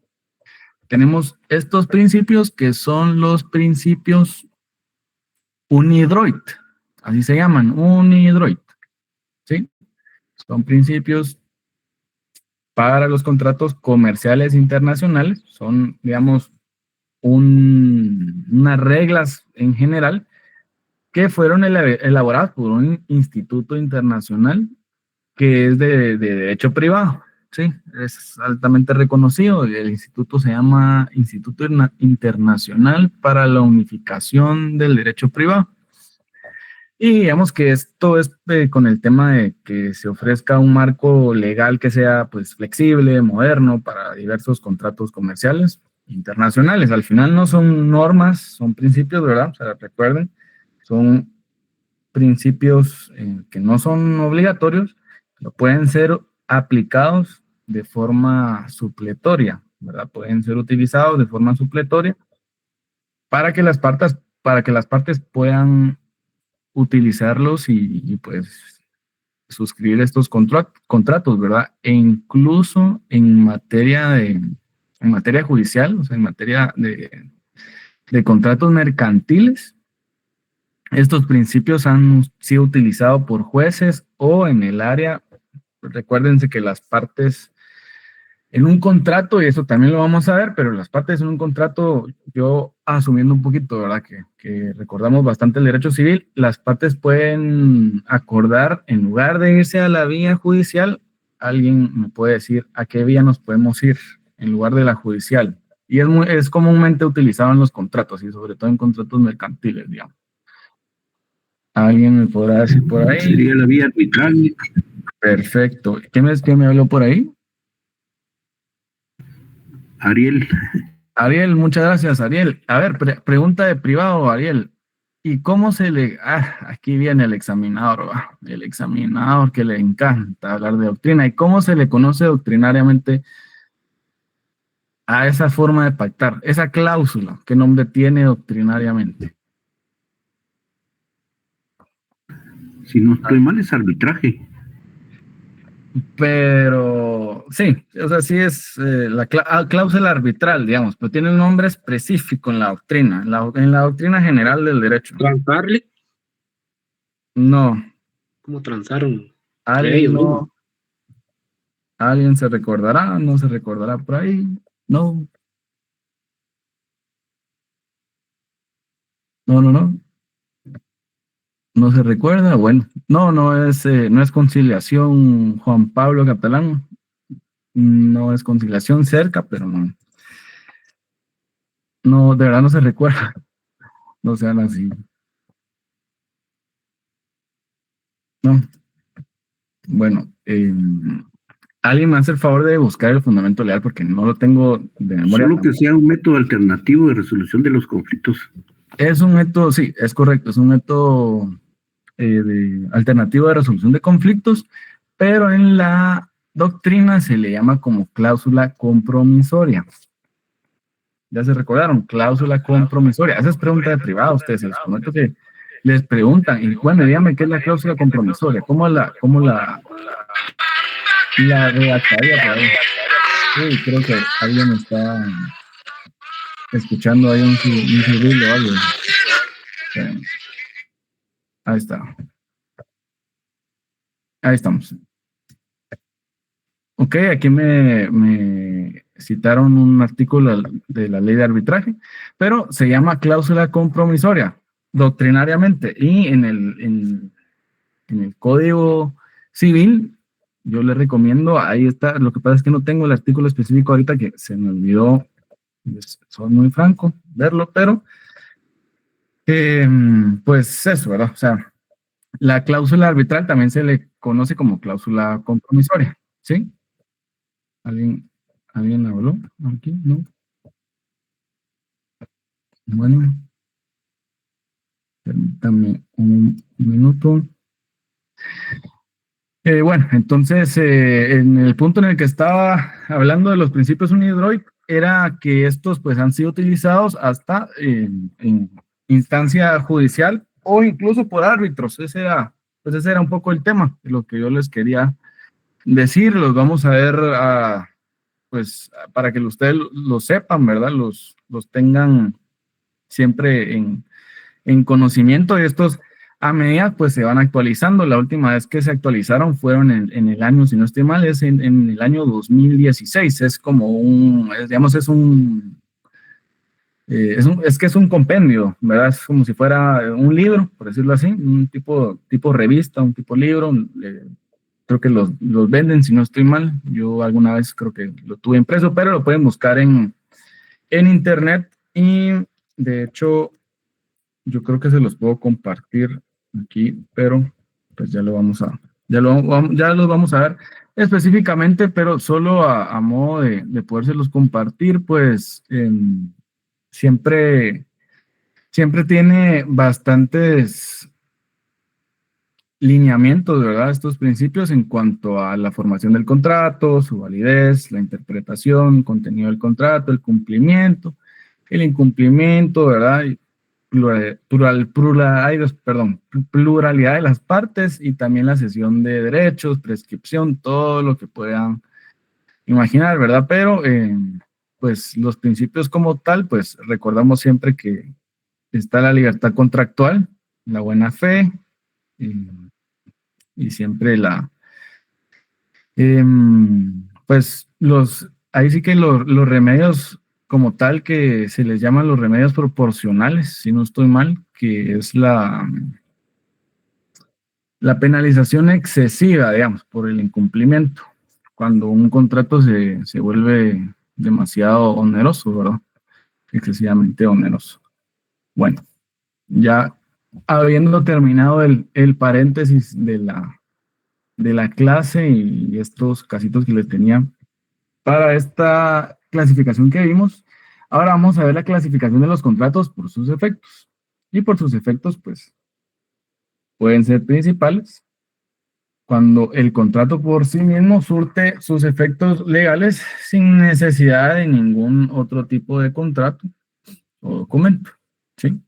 Speaker 3: tenemos estos principios que son los principios UNIDROIT, así se llaman, UNIDROIT, ¿sí? Son principios para los contratos comerciales internacionales, son, digamos, unas reglas en general que fueron elaboradas por un instituto internacional que es de derecho privado, ¿sí? Es altamente reconocido. El instituto se llama Instituto Internacional para la Unificación del Derecho Privado. Y digamos que esto es con el tema de que se ofrezca un marco legal que sea pues flexible, moderno para diversos contratos comerciales internacionales. Al final no son normas, son principios, ¿verdad? O sea, recuerden, son principios que no son obligatorios, pero pueden ser aplicados de forma supletoria, ¿verdad? Pueden ser utilizados de forma supletoria para que las partes puedan utilizarlos y pues suscribir estos contratos, ¿verdad? E incluso en materia judicial, o sea, en materia de contratos mercantiles, estos principios han sido utilizados por jueces o en el área. Recuérdense que las partes En un contrato, y eso también lo vamos a ver, pero las partes en un contrato, yo asumiendo un poquito, ¿verdad? Que recordamos bastante el derecho civil, las partes pueden acordar, en lugar de irse a la vía judicial, alguien me puede decir a qué vía nos podemos ir en lugar de la judicial. Y es comúnmente utilizado en los contratos, y sobre todo en contratos mercantiles, digamos. ¿Alguien me podrá decir por ahí?
Speaker 2: Sería la vía arbitral.
Speaker 3: Perfecto. ¿Quién me habló por ahí?
Speaker 2: Ariel.
Speaker 3: Ariel, muchas gracias, Ariel. A ver, pregunta de privado, Ariel. ¿Y cómo se le... aquí viene el examinador, ¿va? El examinador que le encanta hablar de doctrina. ¿Y cómo se le conoce doctrinariamente a esa forma de pactar? Esa cláusula, ¿qué nombre tiene doctrinariamente?
Speaker 2: Si no estoy mal, es arbitraje.
Speaker 3: Pero sí, o sea, sí es la cláusula arbitral, digamos, pero tiene un nombre específico en la doctrina, en la doctrina general del derecho.
Speaker 5: ¿Transarle?
Speaker 3: No,
Speaker 5: ¿Cómo transaron entre
Speaker 3: alguien
Speaker 5: ellos
Speaker 3: no,
Speaker 5: mismos?
Speaker 3: alguien se recordará, no se recordará por ahí, no, no, no se recuerda, bueno, no es conciliación, Juan Pablo Catalán, no es conciliación cerca, pero no, de verdad no se recuerda, no sean así. No, bueno, alguien me hace el favor de buscar el fundamento legal porque no lo tengo de memoria.
Speaker 2: Solo que sea un método alternativo de resolución de los conflictos.
Speaker 3: Es un método, sí, es correcto, es un método alternativo de resolución de conflictos, pero en la doctrina se le llama como cláusula compromisoria. Ya se recordaron, cláusula compromisoria. Esa es pregunta de privado, ustedes, les prometo que les preguntan, y bueno, dígame qué es la cláusula compromisoria, ¿cómo la redactaría por ahí? Uy, creo que alguien está escuchando ahí un ruido o algo. Ahí está. Ahí estamos. Ok, aquí me citaron un artículo de la ley de arbitraje, pero se llama cláusula compromisoria, doctrinariamente, y en el Código Civil, yo le recomiendo, ahí está, lo que pasa es que no tengo el artículo específico ahorita, que se me olvidó, soy muy franco, verlo, pero pues eso, ¿verdad? O sea, la cláusula arbitral también se le conoce como cláusula compromisoria, ¿sí? ¿Alguien habló aquí? ¿No? Bueno, permítame un minuto. Bueno, entonces, en el punto en el que estaba hablando de los principios UNIDROIT, era que estos pues han sido utilizados hasta en instancia judicial o incluso por árbitros. Ese era un poco el tema, lo que yo les quería decir. Los vamos a ver, pues, para que ustedes lo sepan, ¿verdad? Los tengan siempre en conocimiento, y estos a medida pues se van actualizando. La última vez que se actualizaron fueron en el año, si no estoy mal, es en el año 2016. Es como digamos, es que es un compendio, ¿verdad? Es como si fuera un libro, por decirlo así, un tipo revista, un tipo libro. Creo que los venden, si no estoy mal. Yo alguna vez creo que lo tuve impreso, pero lo pueden buscar en internet, y de hecho yo creo que se los puedo compartir aquí, pero pues ya los vamos a ver específicamente, pero solo a modo de podérselos compartir, pues siempre tiene bastantes lineamientos, ¿verdad? Estos principios en cuanto a la formación del contrato, su validez, la interpretación, contenido del contrato, el cumplimiento, el incumplimiento, ¿verdad? Pluralidad de las partes, y también la cesión de derechos, prescripción, todo lo que puedan imaginar, ¿verdad? Pero, pues, los principios como tal, pues, recordamos siempre que está la libertad contractual, la buena fe, y siempre pues, ahí sí que los remedios como tal, que se les llaman los remedios proporcionales, si no estoy mal, que es la penalización excesiva, digamos, por el incumplimiento, cuando un contrato se vuelve demasiado oneroso, ¿verdad? Excesivamente oneroso. Bueno, ya habiendo terminado el paréntesis de la clase y estos casitos que les tenía para esta clasificación que vimos, ahora vamos a ver la clasificación de los contratos por sus efectos. Y por sus efectos, pues, pueden ser principales cuando el contrato por sí mismo surte sus efectos legales sin necesidad de ningún otro tipo de contrato o documento. ¿Sí?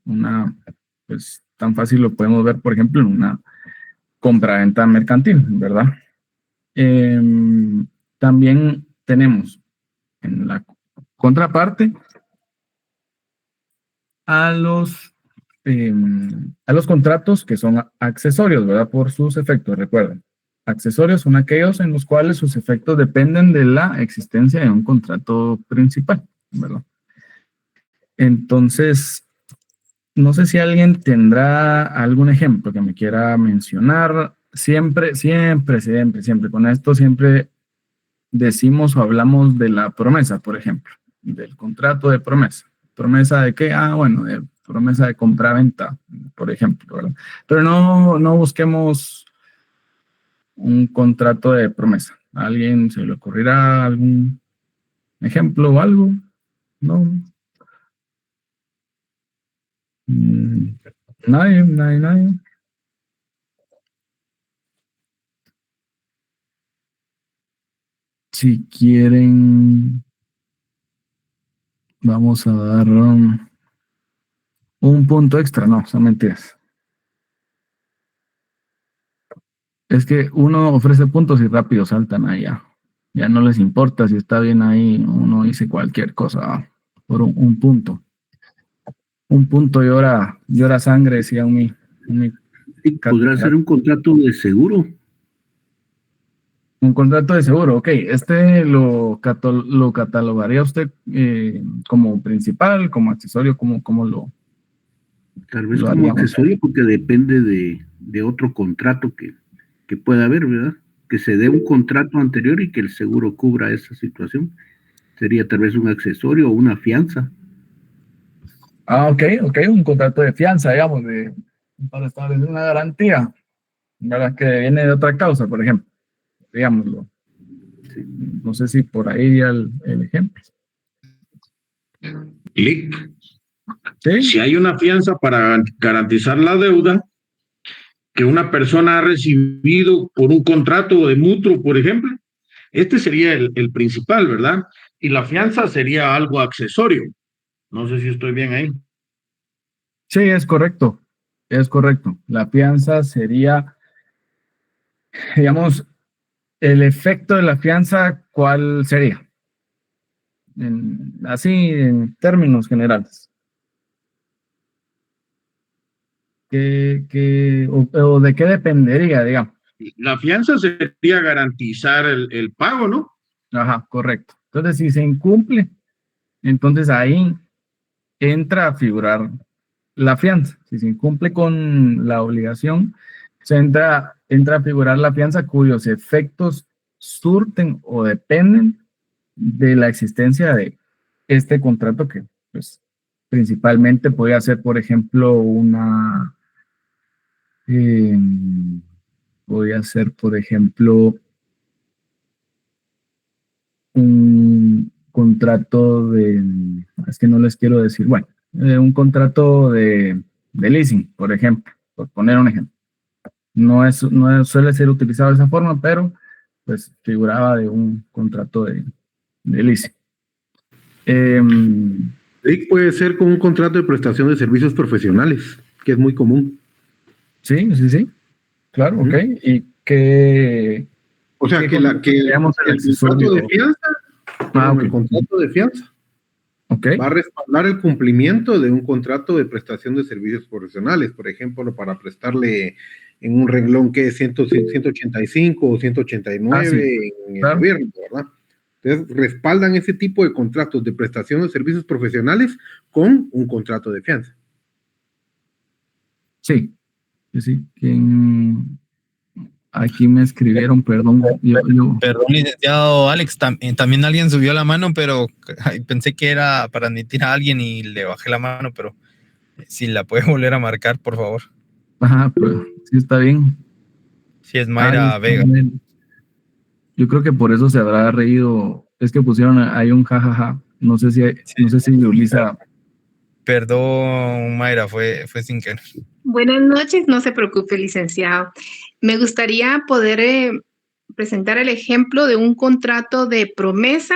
Speaker 3: Pues tan fácil lo podemos ver, por ejemplo, en una compraventa mercantil, ¿verdad? También tenemos en la contraparte a los contratos que son accesorios, ¿verdad? Por sus efectos, recuerden. Accesorios son aquellos en los cuales sus efectos dependen de la existencia de un contrato principal, ¿verdad? Entonces, no sé si alguien tendrá algún ejemplo que me quiera mencionar. Siempre, con esto siempre decimos o hablamos de la promesa, por ejemplo, del contrato de promesa. ¿Promesa de qué? Bueno, de promesa de compra-venta, por ejemplo, ¿verdad? Pero no busquemos un contrato de promesa. ¿A alguien se le ocurrirá algún ejemplo o algo? ¿No? Nadie. Si quieren, vamos a dar un punto extra. No, son mentiras. Es que uno ofrece puntos y rápido saltan allá. Ya no les importa si está bien ahí. Uno dice cualquier cosa por un punto. Un punto llora sangre, decía
Speaker 7: Sí, podrá ser un contrato de seguro.
Speaker 3: Un contrato de seguro, ok. Lo catalogaría usted como principal, como accesorio, como lo...
Speaker 7: Tal vez
Speaker 3: lo
Speaker 7: como
Speaker 3: haríamos.
Speaker 7: accesorio, porque depende de otro contrato que pueda haber, ¿verdad? Que se dé un contrato anterior y que el seguro cubra esa situación. Sería tal vez un accesorio o una fianza.
Speaker 3: Ok, un contrato de fianza, digamos, para establecer una garantía, ¿verdad? Que viene de otra causa, por ejemplo, digámoslo.
Speaker 7: Sí.
Speaker 3: No sé si por ahí ya el ejemplo.
Speaker 2: Clic.
Speaker 3: ¿Sí?
Speaker 2: Si hay una fianza para garantizar la deuda que una persona ha recibido por un contrato de mutuo, por ejemplo, este sería el principal, ¿verdad? Y la fianza sería algo accesorio. No sé si estoy bien ahí.
Speaker 3: Sí, es correcto. Es correcto. La fianza sería, digamos, el efecto de la fianza, ¿cuál sería? Así, en términos generales. O de qué dependería, digamos?
Speaker 2: La fianza sería garantizar el pago, ¿no?
Speaker 3: Ajá, correcto. Entonces, si se incumple, entonces ahí entra a figurar la fianza. Si se incumple con la obligación, entra a figurar la fianza cuyos efectos surten o dependen de la existencia de este contrato que, pues, principalmente podría ser, por ejemplo, eh, podría ser, por ejemplo, un contrato es que no les quiero decir, bueno, un contrato de leasing, por ejemplo, por poner un ejemplo. Suele ser utilizado de esa forma, pero pues figuraba de un contrato de leasing.
Speaker 8: Puede ser con un contrato de prestación de servicios profesionales, que es muy común.
Speaker 3: Sí, claro, ok. ¿Y qué?
Speaker 8: O sea, que el contrato de fianza, el contrato de fianza va a respaldar el cumplimiento de un contrato de prestación de servicios profesionales, por ejemplo, para prestarle en un renglón que es 185 o 189 en el gobierno, ¿verdad? Entonces, respaldan ese tipo de contratos de prestación de servicios profesionales con un contrato de fianza.
Speaker 3: Sí, sí. Aquí me escribieron, perdón.
Speaker 1: Perdón, licenciado Alex, también alguien subió la mano, pero pensé que era para admitir a alguien y le bajé la mano, pero si la puede volver a marcar, por favor.
Speaker 3: Ajá, pues sí está bien.
Speaker 1: Sí, es Mayra Vega.
Speaker 3: Yo creo que por eso se habrá reído. Es que pusieron ahí un jajaja. No sé si Yulisa.
Speaker 1: Perdón, Mayra, fue sin querer.
Speaker 9: Buenas noches, no se preocupe, licenciado. Me gustaría poder presentar el ejemplo de un contrato de promesa.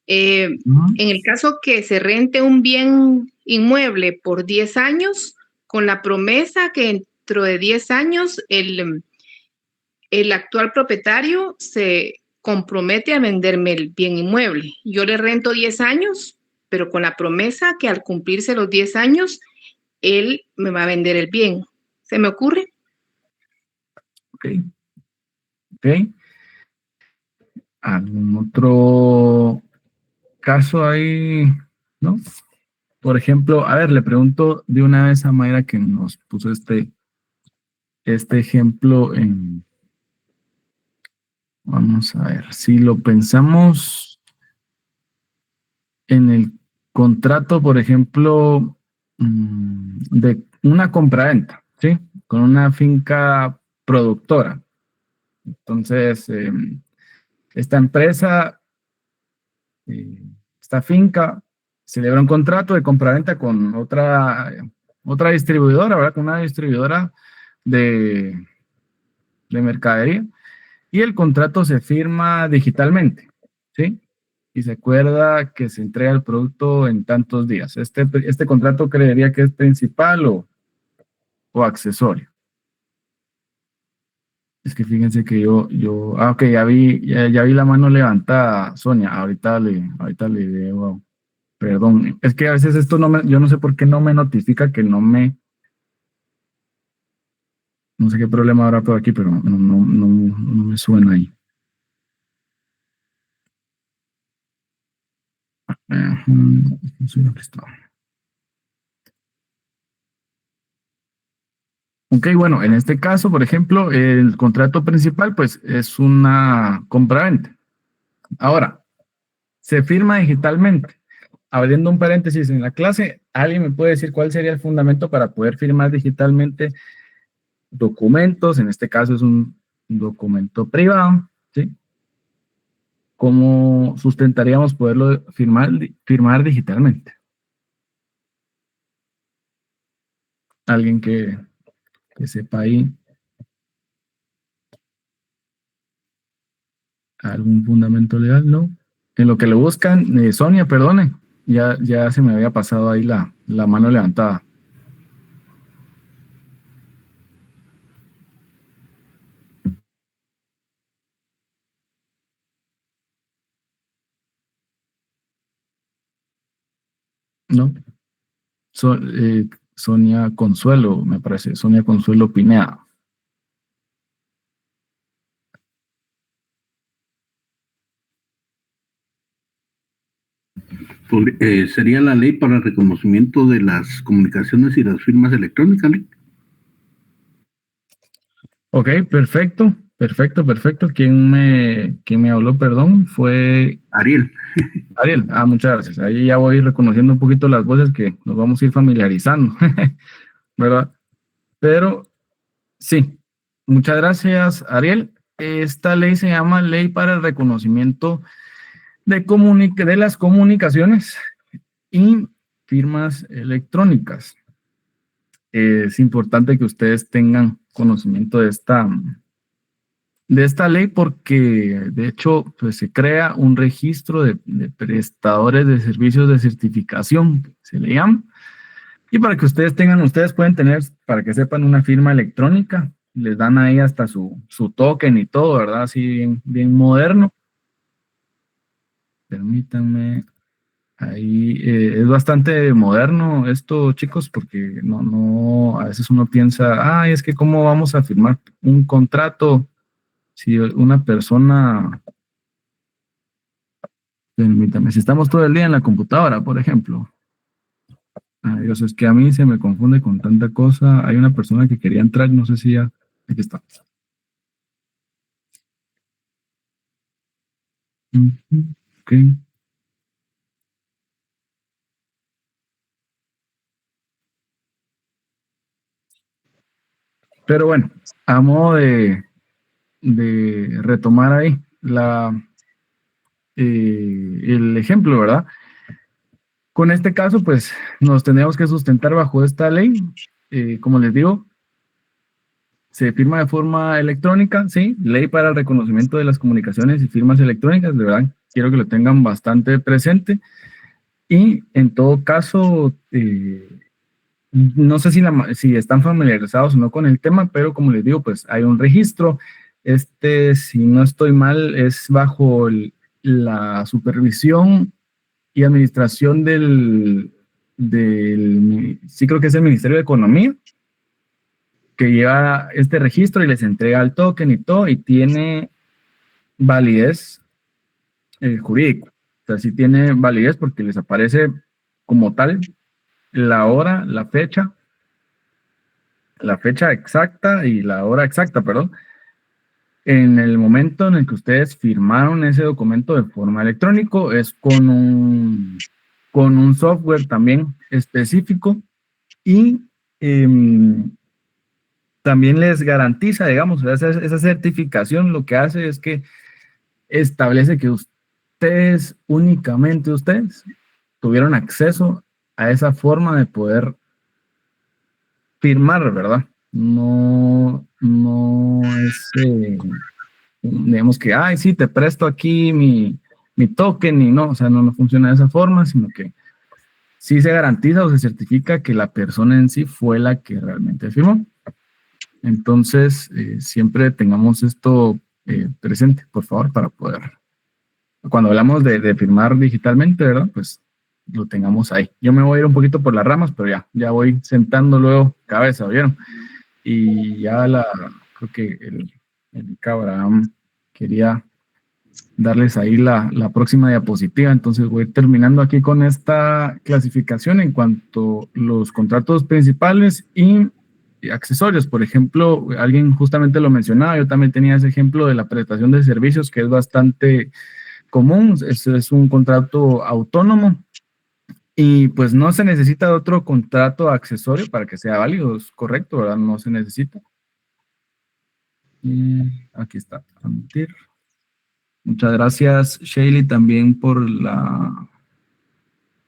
Speaker 9: En el caso que se rente un bien inmueble por 10 años, con la promesa que dentro de 10 años el actual propietario se compromete a venderme el bien inmueble. Yo le rento 10 años, pero con la promesa que al cumplirse los 10 años, él me va a vender el bien. ¿Se me ocurre?
Speaker 3: Ok. ¿Algún otro caso ahí, no? Por ejemplo, a ver, le pregunto de una vez a Mayra que nos puso este ejemplo en... Vamos a ver, si lo pensamos en el contrato, por ejemplo, de una compraventa, ¿sí? Con una finca productora. Entonces, esta empresa, esta finca, celebra un contrato de compraventa con otra distribuidora, ¿verdad? Con una distribuidora de mercadería. Y el contrato se firma digitalmente, ¿sí? Y se acuerda que se entrega el producto en tantos días. Este contrato creería que es principal o accesorio. Es que fíjense que ok, ya vi la mano levantada, Sonia. Ahorita le veo. Perdón, es que a veces esto yo no sé por qué no me notifica que no sé qué problema habrá por aquí, pero no me suena ahí. Ok, bueno, en este caso, por ejemplo, el contrato principal, pues, es una compraventa. Ahora, se firma digitalmente. Abriendo un paréntesis en la clase, ¿alguien me puede decir cuál sería el fundamento para poder firmar digitalmente documentos? En este caso es un documento privado, ¿sí? ¿Cómo sustentaríamos poderlo firmar digitalmente? Alguien que sepa ahí algún fundamento legal, ¿no? En lo que lo buscan, Sonia, perdone, ya se me había pasado ahí la mano levantada. ¿No? Sonia Consuelo, me parece, Sonia Consuelo Pineda.
Speaker 7: ¿Sería la ley para el reconocimiento de las comunicaciones y las firmas electrónicas, ¿no?
Speaker 3: Ok, perfecto. ¿Quién me habló, perdón? Fue...
Speaker 7: Ariel.
Speaker 3: Ariel, muchas gracias. Ahí ya voy reconociendo un poquito las voces que nos vamos a ir familiarizando, ¿verdad? Pero, sí, muchas gracias, Ariel. Esta ley se llama Ley para el Reconocimiento de las Comunicaciones y Firmas Electrónicas. Es importante que ustedes tengan conocimiento de esta ley porque, de hecho, pues se crea un registro de prestadores de servicios de certificación, se le llama. Y para que ustedes pueden tener, para que sepan, una firma electrónica. Les dan ahí hasta su token y todo, ¿verdad? Así bien moderno. Permítanme. Ahí es bastante moderno esto, chicos, porque a veces uno piensa, es que cómo vamos a firmar un contrato si una persona Permítame, si estamos todo el día en la computadora, por ejemplo. Ay, Dios, es que a mí se me confunde con tanta cosa. Hay una persona que quería entrar, no sé si ya... Aquí está. Ok. Pero bueno, a modo de retomar ahí el ejemplo, ¿verdad? Con este caso, pues nos tendríamos que sustentar bajo esta ley. Como les digo, se firma de forma electrónica, ¿sí? Ley para el reconocimiento de las comunicaciones y firmas electrónicas, de verdad, quiero que lo tengan bastante presente. Y en todo caso, no sé si están familiarizados o no con el tema, pero como les digo, pues hay un registro. Si no estoy mal, es bajo la supervisión y administración sí creo que es el Ministerio de Economía, que lleva este registro y les entrega el token y todo, y tiene validez jurídica. O sea, sí tiene validez porque les aparece como tal la hora, la fecha exacta y la hora exacta, perdón, en el momento en el que ustedes firmaron ese documento de forma electrónica. Es con un software también específico y también les garantiza, digamos, esa certificación lo que hace es que establece que ustedes, únicamente ustedes, tuvieron acceso a esa forma de poder firmar, ¿verdad? No es, digamos que, ay, sí, te presto aquí mi token, y no, o sea, no funciona de esa forma, sino que sí se garantiza o se certifica que la persona en sí fue la que realmente firmó. Entonces, siempre tengamos esto presente, por favor, para poder, cuando hablamos de firmar digitalmente, ¿verdad? Pues lo tengamos ahí. Yo me voy a ir un poquito por las ramas, pero ya voy sentando luego cabeza, ¿vieron? Y ya creo que el Abraham quería darles ahí la próxima diapositiva, entonces voy a ir terminando aquí con esta clasificación en cuanto a los contratos principales y accesorios. Por ejemplo, alguien justamente lo mencionaba, yo también tenía ese ejemplo de la prestación de servicios, que es bastante común. Es un contrato autónomo y pues no se necesita otro contrato accesorio para que sea válido, es correcto, ¿verdad? No se necesita. Y aquí está. Muchas gracias, Shaley, también por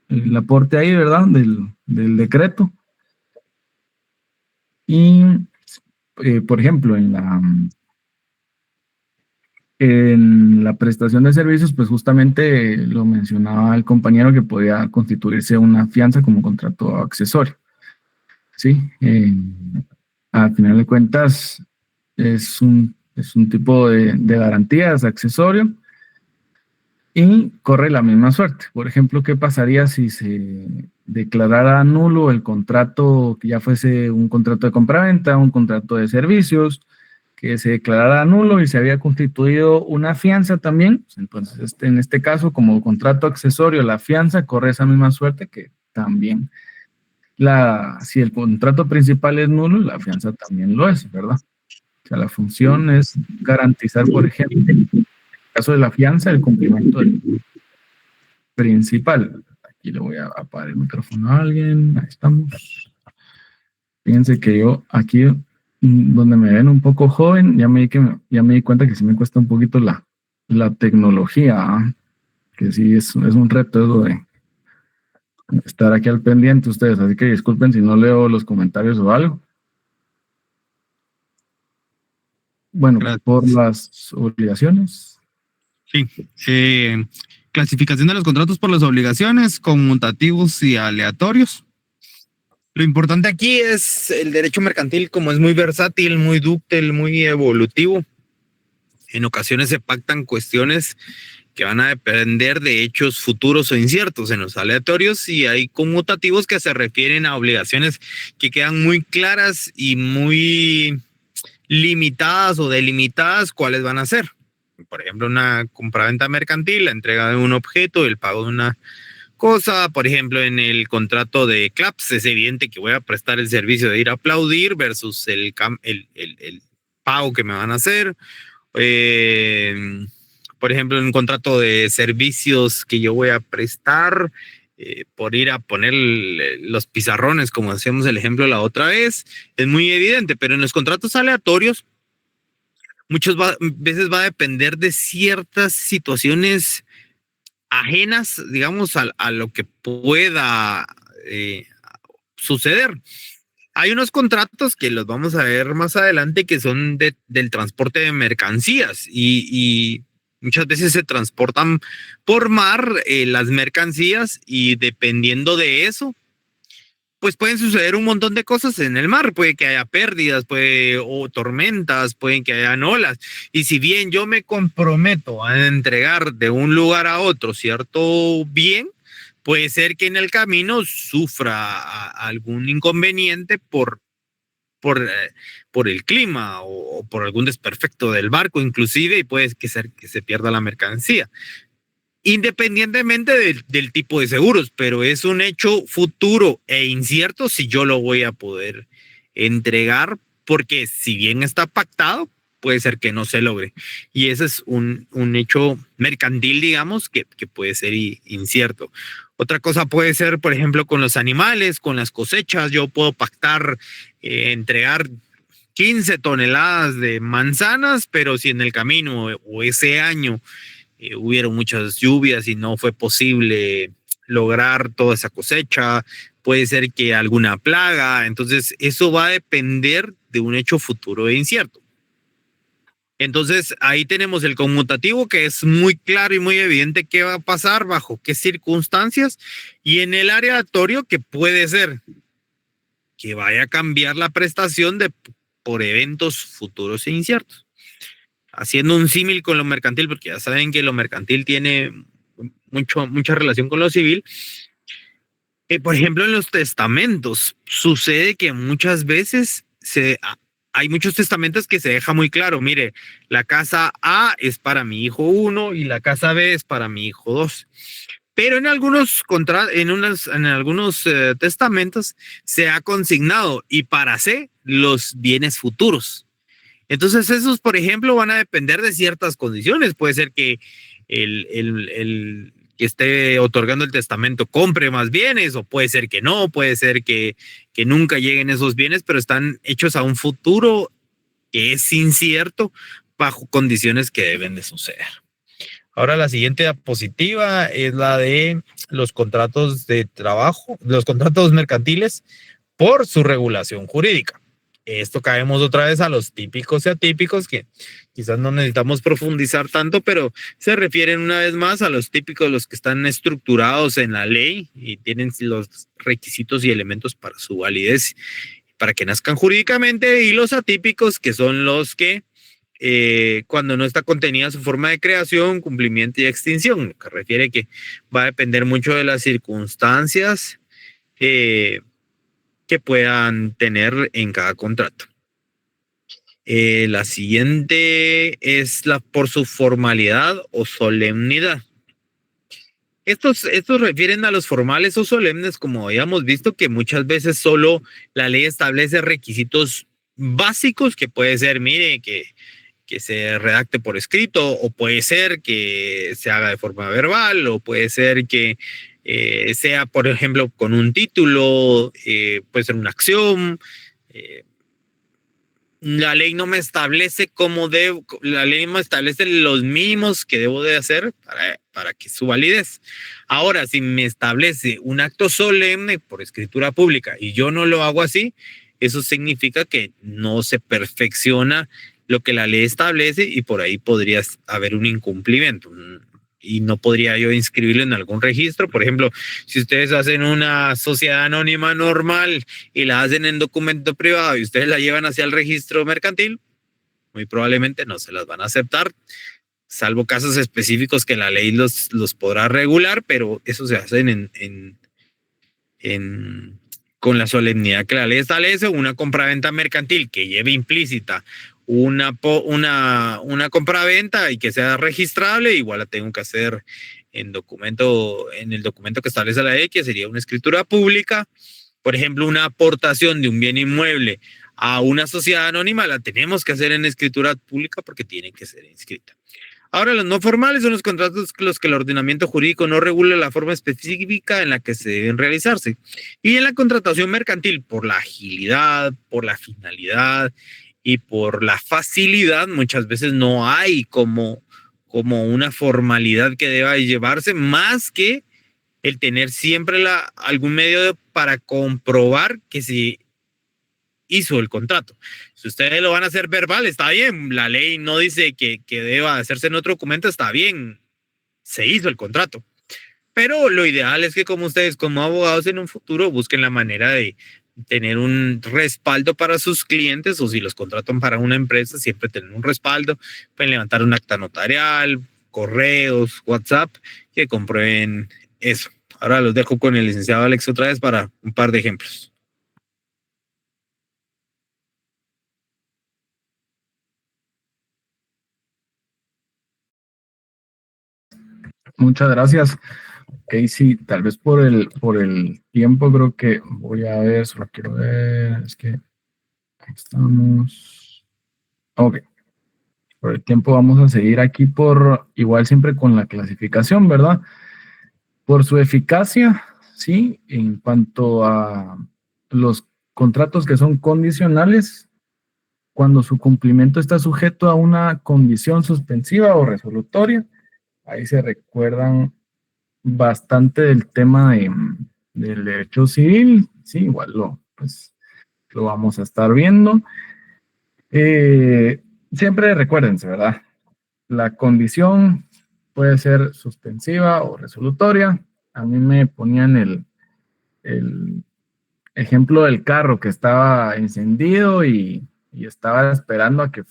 Speaker 3: el aporte ahí, ¿verdad? Del decreto. Y, por ejemplo, en la prestación de servicios, pues justamente lo mencionaba el compañero que podía constituirse una fianza como contrato accesorio. Sí, al final de cuentas es un tipo de garantías accesorio y corre la misma suerte. Por ejemplo, ¿qué pasaría si se declarara nulo el contrato, que ya fuese un contrato de compraventa, un contrato de servicios, que se declarara nulo y se había constituido una fianza también? Entonces, en este caso, como contrato accesorio, la fianza corre esa misma suerte que también si el contrato principal es nulo, la fianza también lo es, ¿verdad? O sea, la función es garantizar, por ejemplo, en el caso de la fianza, el cumplimiento del principal. Aquí le voy a apagar el micrófono a alguien. Ahí estamos. Fíjense que yo aquí, donde me ven un poco joven, ya me di cuenta que sí me cuesta un poquito la tecnología, que sí es un reto eso de estar aquí al pendiente ustedes, así que disculpen si no leo los comentarios o algo. Bueno, gracias. Por las obligaciones.
Speaker 1: Sí, clasificación de los contratos por las obligaciones, conmutativos y aleatorios. Lo importante aquí es el derecho mercantil, como es muy versátil, muy dúctil, muy evolutivo. En ocasiones se pactan cuestiones que van a depender de hechos futuros o inciertos. En los aleatorios, y hay conmutativos que se refieren a obligaciones que quedan muy claras y muy limitadas o delimitadas cuáles van a ser. por ejemplo, una compraventa mercantil, la entrega de un objeto, el pago de una cosa. Por ejemplo, en el contrato de CLAPS es evidente que voy a prestar el servicio de ir a aplaudir versus el pago que me van a hacer. Por ejemplo, en un contrato de servicios que yo voy a prestar por ir a poner los pizarrones, como hacíamos el ejemplo la otra vez, es muy evidente, pero en los contratos aleatorios muchas veces va a depender de ciertas situaciones ajenas, digamos, a lo que pueda suceder. Hay unos contratos que los vamos a ver más adelante que son del transporte de mercancías y muchas veces se transportan por mar las mercancías y dependiendo de eso, pues pueden suceder un montón de cosas en el mar. Puede que haya pérdidas, o tormentas, pueden que haya olas. Y si bien yo me comprometo a entregar de un lugar a otro cierto bien, puede ser que en el camino sufra algún inconveniente por el clima o por algún desperfecto del barco inclusive, y puede ser que se pierda la mercancía. Independientemente del tipo de seguros, pero es un hecho futuro e incierto si yo lo voy a poder entregar, porque si bien está pactado, puede ser que no se logre. Y ese es un hecho mercantil, digamos, que puede ser incierto. Otra cosa puede ser, por ejemplo, con los animales, con las cosechas. Yo puedo pactar entregar 15 toneladas de manzanas, pero si en el camino o ese año hubieron muchas lluvias y no fue posible lograr toda esa cosecha, puede ser que alguna plaga. Entonces, eso va a depender de un hecho futuro e incierto. Entonces, ahí tenemos el conmutativo, que es muy claro y muy evidente qué va a pasar, bajo qué circunstancias, y en el aleatorio, que puede ser que vaya a cambiar la prestación por eventos futuros e inciertos. Haciendo un símil con lo mercantil, porque ya saben que lo mercantil tiene mucha relación con lo civil. Por ejemplo, en los testamentos sucede que muchas veces hay muchos testamentos que se deja muy claro, mire, la casa A es para mi hijo 1 y la casa B es para mi hijo 2. Pero en algunos testamentos se ha consignado y para C los bienes futuros. Entonces esos, por ejemplo, van a depender de ciertas condiciones. Puede ser que el que esté otorgando el testamento compre más bienes, o puede ser que no, puede ser que nunca lleguen esos bienes, pero están hechos a un futuro que es incierto bajo condiciones que deben de suceder. Ahora la siguiente diapositiva es la de los contratos de trabajo, los contratos mercantiles por su regulación jurídica. Esto caemos otra vez a los típicos y atípicos, que quizás no necesitamos profundizar tanto, pero se refieren una vez más a los típicos, los que están estructurados en la ley y tienen los requisitos y elementos para su validez, para que nazcan jurídicamente, y los atípicos, que son los que cuando no está contenida su forma de creación, cumplimiento y extinción, lo que refiere que va a depender mucho de las circunstancias que puedan tener en cada contrato. La siguiente es por su formalidad o solemnidad. Estos refieren a los formales o solemnes, como habíamos visto, que muchas veces solo la ley establece requisitos básicos, que puede ser, mire, que se redacte por escrito, o puede ser que se haga de forma verbal, o puede ser que sea, por ejemplo, con un título, puede ser una acción. La ley no me establece la ley me establece los mínimos que debo de hacer para que su validez. Ahora, si me establece un acto solemne por escritura pública y yo no lo hago así, eso significa que no se perfecciona lo que la ley establece y por ahí podría haber un incumplimiento y no podría yo inscribirlo en algún registro. Por ejemplo, si ustedes hacen una sociedad anónima normal y la hacen en documento privado y ustedes la llevan hacia el registro mercantil, muy probablemente no se las van a aceptar, salvo casos específicos que la ley los podrá regular, pero eso se hace con la solemnidad que la ley establece. Una compraventa mercantil que lleve implícita una compraventa y que sea registrable, igual la tengo que hacer en el documento que establece la ley, que sería una escritura pública. Por ejemplo, una aportación de un bien inmueble a una sociedad anónima la tenemos que hacer en escritura pública porque tiene que ser inscrita. Ahora, los no formales son los contratos los que el ordenamiento jurídico no regula la forma específica en la que se deben realizarse. Y en la contratación mercantil, por la agilidad, por la finalidad y por la facilidad, muchas veces no hay como una formalidad que deba llevarse, más que el tener siempre algún medio para comprobar que se hizo el contrato. Si ustedes lo van a hacer verbal, está bien. La ley no dice que deba hacerse en otro documento, está bien. Se hizo el contrato. Pero lo ideal es que como ustedes, como abogados en un futuro, busquen la manera de tener un respaldo para sus clientes, o si los contratan para una empresa, siempre tener un respaldo. Pueden levantar un acta notarial, correos, WhatsApp, que comprueben eso. Ahora los dejo con el licenciado Alex otra vez para un par de ejemplos.
Speaker 3: Muchas gracias. Ok, sí, tal vez por el tiempo creo que voy a ver, solo quiero ver, es que aquí estamos. Ok. Por el tiempo vamos a seguir aquí igual siempre con la clasificación, ¿verdad? Por su eficacia, sí, en cuanto a los contratos que son condicionales, cuando su cumplimiento está sujeto a una condición suspensiva o resolutoria, ahí se recuerdan bastante del tema del derecho civil, sí, igual lo vamos a estar viendo. Siempre recuérdense, ¿verdad? La condición puede ser suspensiva o resolutoria. A mí me ponían el ejemplo del carro que estaba encendido y estaba esperando a que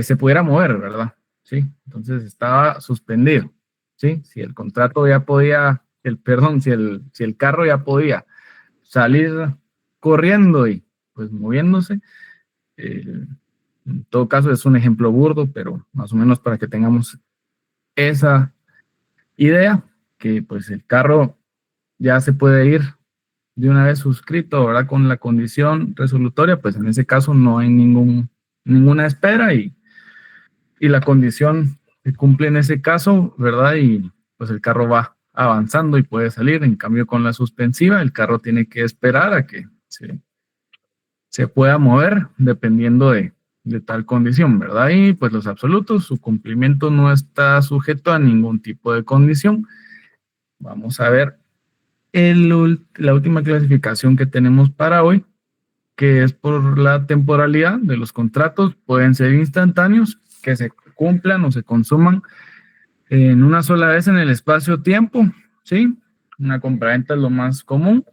Speaker 3: se pudiera mover, ¿verdad? Sí, entonces estaba suspendido, ¿sí? Si el contrato ya podía, si el carro ya podía salir corriendo y pues moviéndose, en todo caso es un ejemplo burdo, pero más o menos para que tengamos esa idea, que pues el carro ya se puede ir de una vez suscrito, ¿verdad? Con la condición resolutoria, pues en ese caso no hay ninguna espera y la condición se cumple en ese caso, ¿verdad? Y pues el carro va avanzando y puede salir. En cambio, con la suspensiva, el carro tiene que esperar a que se pueda mover dependiendo de tal condición, ¿verdad? Y pues los absolutos, su cumplimiento no está sujeto a ningún tipo de condición. Vamos a ver la última clasificación que tenemos para hoy, que es por la temporalidad de los contratos. Pueden ser instantáneos, que se cumplan o se consuman en una sola vez en el espacio-tiempo, ¿sí? Una compraventa es lo más común.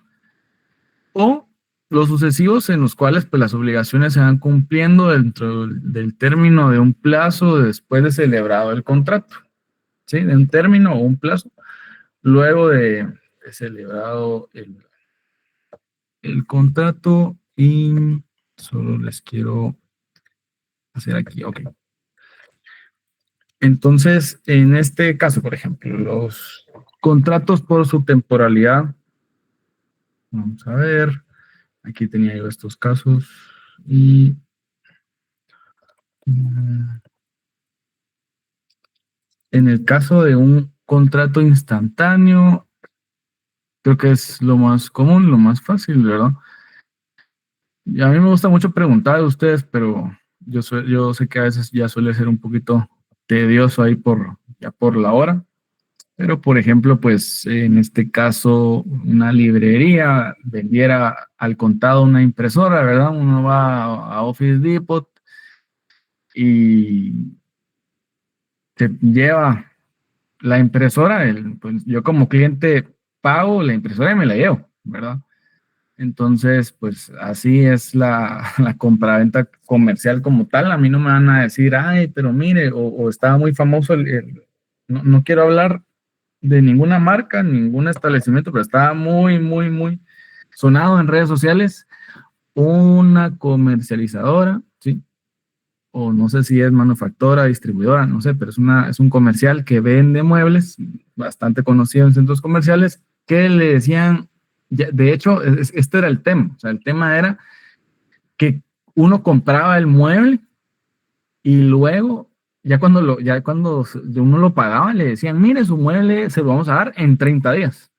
Speaker 3: O los sucesivos en los cuales pues las obligaciones se van cumpliendo dentro del término de un plazo después de celebrado el contrato, ¿sí? De un término o un plazo luego de celebrado el contrato. Y solo les quiero hacer aquí, ok. Entonces, en este caso, por ejemplo, los contratos por su temporalidad, vamos a ver, aquí tenía yo estos casos y en el caso de un contrato instantáneo, creo que es lo más común, lo más fácil, ¿verdad? Y a mí me gusta mucho preguntar a ustedes, pero yo sé que a veces ya suele ser un poquito tedioso ahí ya por la hora. Pero, por ejemplo, pues en este caso, una librería vendiera al contado una impresora, ¿verdad? Uno va a Office Depot y se lleva la impresora. Pues yo como cliente pago la impresora y me la llevo, ¿verdad? Entonces, pues así es la compraventa comercial como tal. A mí no me van a decir, ay, pero mire, o estaba muy famoso no quiero hablar de ninguna marca, ningún establecimiento, pero estaba muy, muy, muy sonado en redes sociales. una comercializadora, ¿sí? O no sé si es manufactora, distribuidora, no sé, pero es un comercial que vende muebles, bastante conocido en centros comerciales, que le decían, de hecho, este era el tema, o sea, el tema era que uno compraba el mueble y luego, ya cuando uno lo pagaba, le decían, mire, su mueble se lo vamos a dar en 30 días,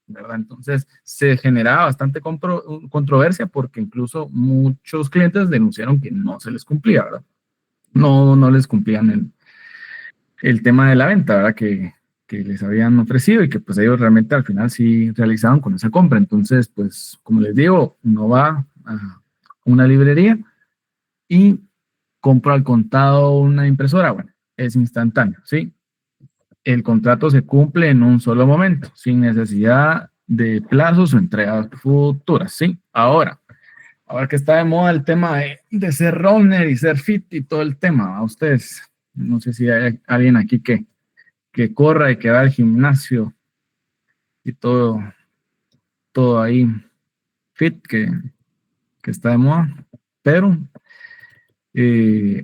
Speaker 3: ¿verdad? Entonces, se generaba bastante controversia porque incluso muchos clientes denunciaron que no se les cumplía, ¿verdad? No les cumplían el tema de la venta, ¿verdad? Que les habían ofrecido y que pues ellos realmente al final sí realizaban con esa compra. Entonces, pues, como les digo, uno va a una librería y compra al contado una impresora, bueno, es instantáneo, ¿sí? El contrato se cumple en un solo momento, sin necesidad de plazos o entregas futuras, ¿sí? Ahora que está de moda el tema de ser runner y ser fit y todo el tema, a ustedes, no sé si hay alguien aquí que corra y que va al gimnasio y todo ahí fit que está de moda, pero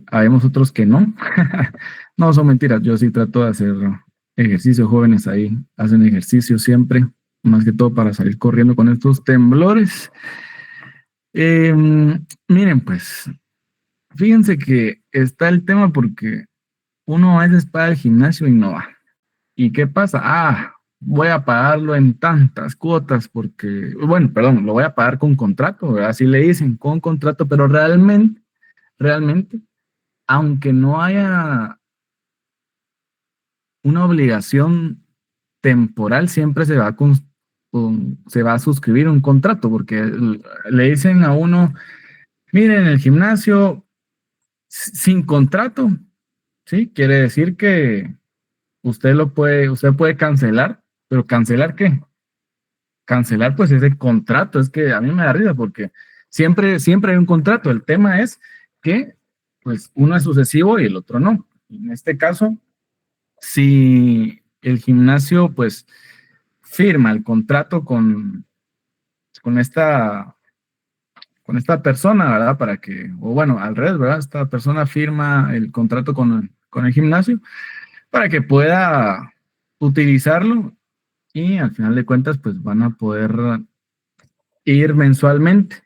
Speaker 3: habemos otros que no. No, son mentiras, yo sí trato de hacer ejercicio, jóvenes ahí hacen ejercicio siempre, más que todo para salir corriendo con estos temblores. Miren, pues, fíjense que está el tema porque uno a veces paga el gimnasio y no va. ¿Y qué pasa? Voy a pagarlo en tantas cuotas porque, bueno, perdón, lo voy a pagar con contrato, ¿verdad? Así le dicen, con contrato, pero realmente, aunque no haya una obligación temporal, siempre se va se va a suscribir un contrato porque le dicen a uno, miren, el gimnasio sin contrato, ¿sí? Quiere decir que usted puede cancelar, pero ¿cancelar qué? Cancelar pues ese contrato, es que a mí me da risa porque siempre hay un contrato, el tema es que pues uno es sucesivo y el otro no. En este caso, si el gimnasio pues firma el contrato con esta persona, ¿verdad? Para que, o bueno, al revés, ¿verdad? Esta persona firma el contrato con el gimnasio para que pueda utilizarlo y al final de cuentas pues van a poder ir mensualmente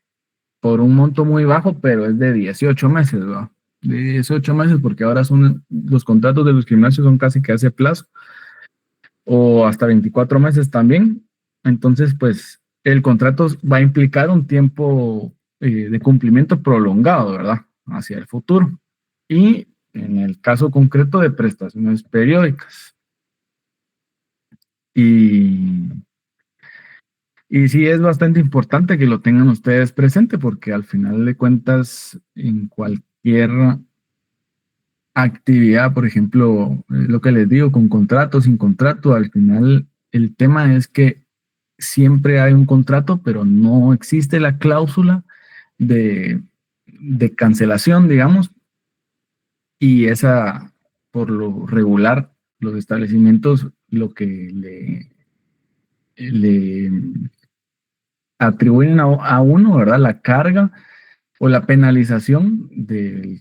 Speaker 3: por un monto muy bajo, pero es de 18 meses, ¿verdad? De 18 meses porque ahora los contratos de los gimnasios son casi que hace plazo o hasta 24 meses también. Entonces pues el contrato va a implicar un tiempo de cumplimiento prolongado, ¿verdad? Hacia el futuro. Y en el caso concreto de prestaciones periódicas. Y sí es bastante importante que lo tengan ustedes presente porque al final de cuentas en cualquier actividad, por ejemplo, lo que les digo, con contrato, sin contrato, al final el tema es que siempre hay un contrato, pero no existe la cláusula de cancelación, digamos, y esa, por lo regular, los establecimientos lo que le atribuyen a uno, ¿verdad? La carga o la penalización de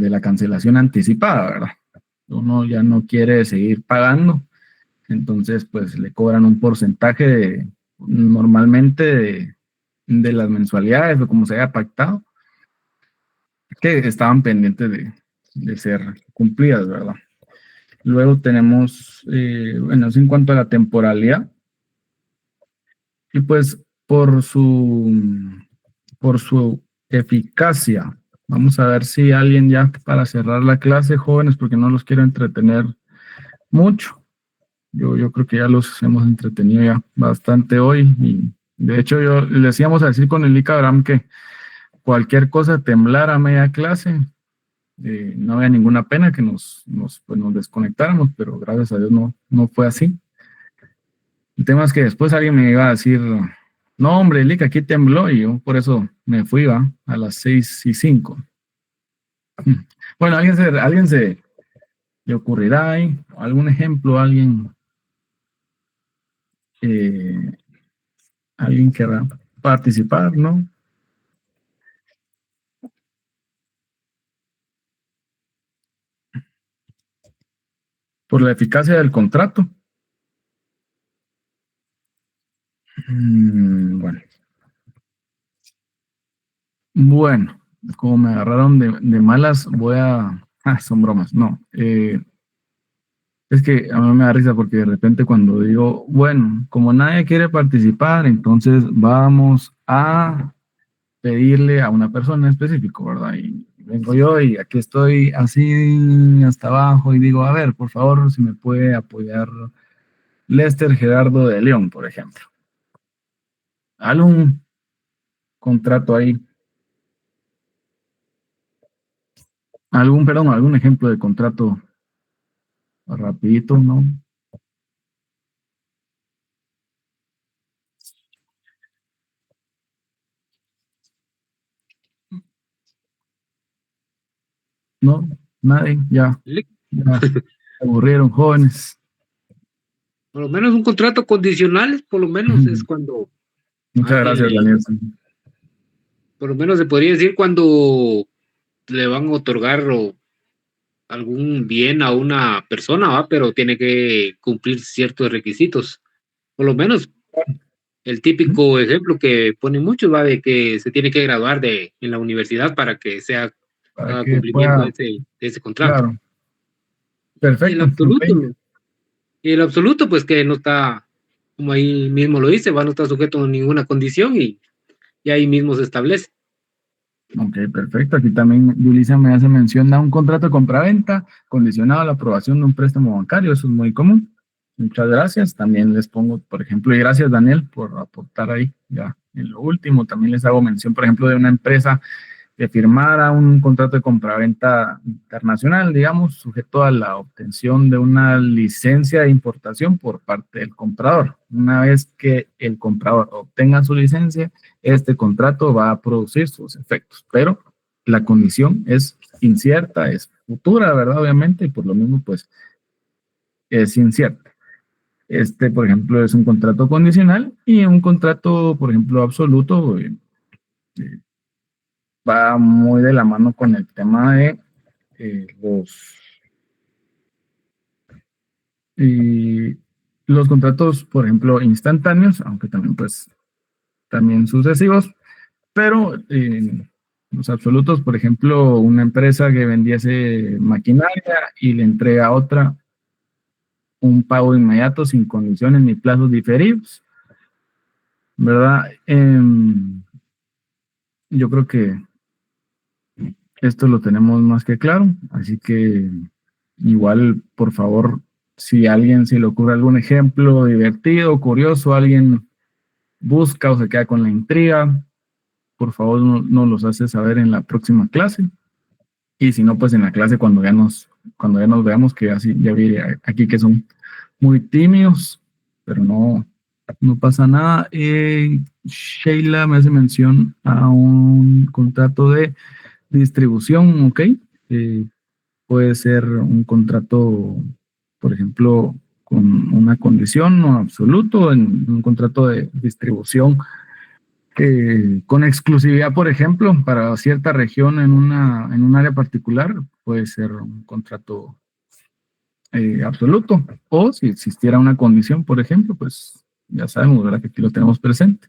Speaker 3: la cancelación anticipada, ¿verdad? Uno ya no quiere seguir pagando, entonces pues le cobran un porcentaje normalmente de las mensualidades o como se haya pactado, que estaban pendientes de ser cumplidas, ¿verdad? Luego tenemos, bueno, eso en cuanto a la temporalidad. Y pues por su eficacia, vamos a ver si alguien ya para cerrar la clase, jóvenes, porque no los quiero entretener mucho. Yo creo que ya los hemos entretenido ya bastante hoy. Y de hecho, les íbamos a decir con el Abraham que cualquier cosa temblar a media clase, no había ninguna pena que nos desconectáramos, pero gracias a Dios no fue así. El tema es que después alguien me iba a decir, no hombre, Lick, aquí tembló, y yo por eso me fui, a las 6:05. Bueno, alguien se le ocurrirá ahí, algún ejemplo, alguien querrá participar, ¿no? Por la eficacia del contrato. Bueno, como me agarraron de malas, son bromas, no. Es que a mí me da risa porque de repente cuando digo, bueno, como nadie quiere participar, entonces vamos a pedirle a una persona en específico, ¿verdad? Y vengo yo y aquí estoy así hasta abajo y digo, a ver, por favor, si me puede apoyar Lester Gerardo de León, por ejemplo. Algún contrato ahí. Algún ejemplo de contrato rapidito, ¿no? No, nadie, ya se aburrieron jóvenes.
Speaker 5: Por lo menos un contrato condicional, por lo menos es cuando...
Speaker 3: Muchas gracias, Daniel.
Speaker 5: Por lo menos se podría decir cuando le van a otorgar algún bien a una persona, ¿va? Pero tiene que cumplir ciertos requisitos. Por lo menos el típico ejemplo que ponen muchos, ¿va? De que se tiene que graduar en la universidad para que sea cumplimiento de ese contrato.
Speaker 3: Claro. Perfecto.
Speaker 5: Y el absoluto, pues que no está, como ahí mismo lo dice, no está sujeto a ninguna condición y ahí mismo se establece.
Speaker 3: Ok, perfecto. Aquí también Yulisa me hace mención a un contrato de compraventa condicionado a la aprobación de un préstamo bancario. Eso es muy común. Muchas gracias. También les pongo, por ejemplo, y gracias, Daniel, por aportar ahí. Ya en lo último, también les hago mención, por ejemplo, de una empresa que firmara un contrato de compraventa internacional, digamos, sujeto a la obtención de una licencia de importación por parte del comprador. Una vez que el comprador obtenga su licencia, este contrato va a producir sus efectos, pero la condición es incierta, es futura, ¿verdad? Obviamente, y por lo mismo, pues, es incierta. Por ejemplo, es un contrato condicional y un contrato, por ejemplo, absoluto, va muy de la mano con el tema de los contratos, por ejemplo, instantáneos, aunque también, pues, también sucesivos, pero los absolutos, por ejemplo, una empresa que vendiese maquinaria y le entrega a otra un pago inmediato sin condiciones ni plazos diferidos, ¿verdad? Yo creo que esto lo tenemos más que claro, así que igual, por favor, si a alguien se le ocurre algún ejemplo divertido, curioso, alguien busca o se queda con la intriga, por favor nos los hace saber en la próxima clase. Y si no, pues en la clase cuando ya nos veamos, que así ya vi aquí que son muy tímidos, pero no pasa nada. Sheila me hace mención a un contrato de distribución, ¿ok? Puede ser un contrato, por ejemplo, con una condición o absoluto, en un contrato de distribución con exclusividad, por ejemplo, para cierta región en un área particular, puede ser un contrato absoluto. O si existiera una condición, por ejemplo, pues ya sabemos, ¿verdad? Que aquí lo tenemos presente.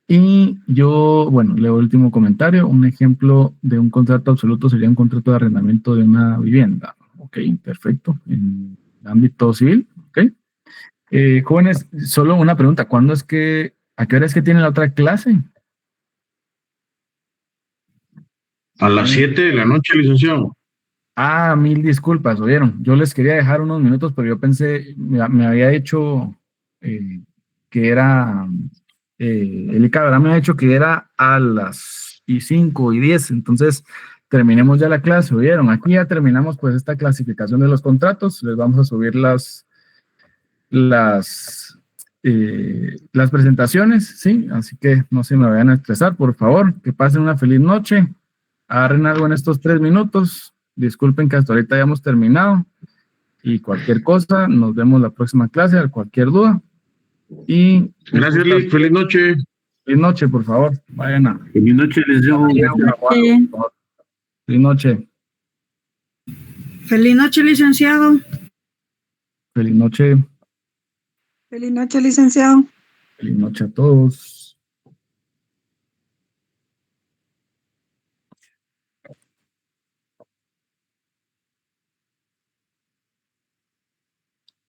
Speaker 3: Y yo, bueno, leo el último comentario. Un ejemplo de un contrato absoluto sería un contrato de arrendamiento de una vivienda. Ok, perfecto. En ámbito civil, ok. Jóvenes, solo una pregunta. ¿A qué hora es que tiene la otra clase?
Speaker 2: A las 7 de la noche, licenciado.
Speaker 3: Mil disculpas, oyeron. Yo les quería dejar unos minutos, pero yo pensé, me había hecho que era, el ICA, me ha dicho que era a las 5:10, entonces terminemos ya la clase, oyeron. Aquí ya terminamos pues esta clasificación de los contratos, les vamos a subir las presentaciones, ¿sí? Así que no se me vayan a estresar, por favor, que pasen una feliz noche, agarren algo en estos 3 minutos, disculpen que hasta ahorita hayamos terminado, y cualquier cosa, nos vemos la próxima clase, cualquier duda, y...
Speaker 2: Gracias, Lick, feliz noche.
Speaker 3: Feliz noche, por favor, vayan a...
Speaker 7: Feliz noche, les dejo.
Speaker 3: Feliz noche.
Speaker 10: Feliz noche, licenciado.
Speaker 3: Feliz noche.
Speaker 10: Feliz noche, licenciado.
Speaker 3: Feliz noche a todos.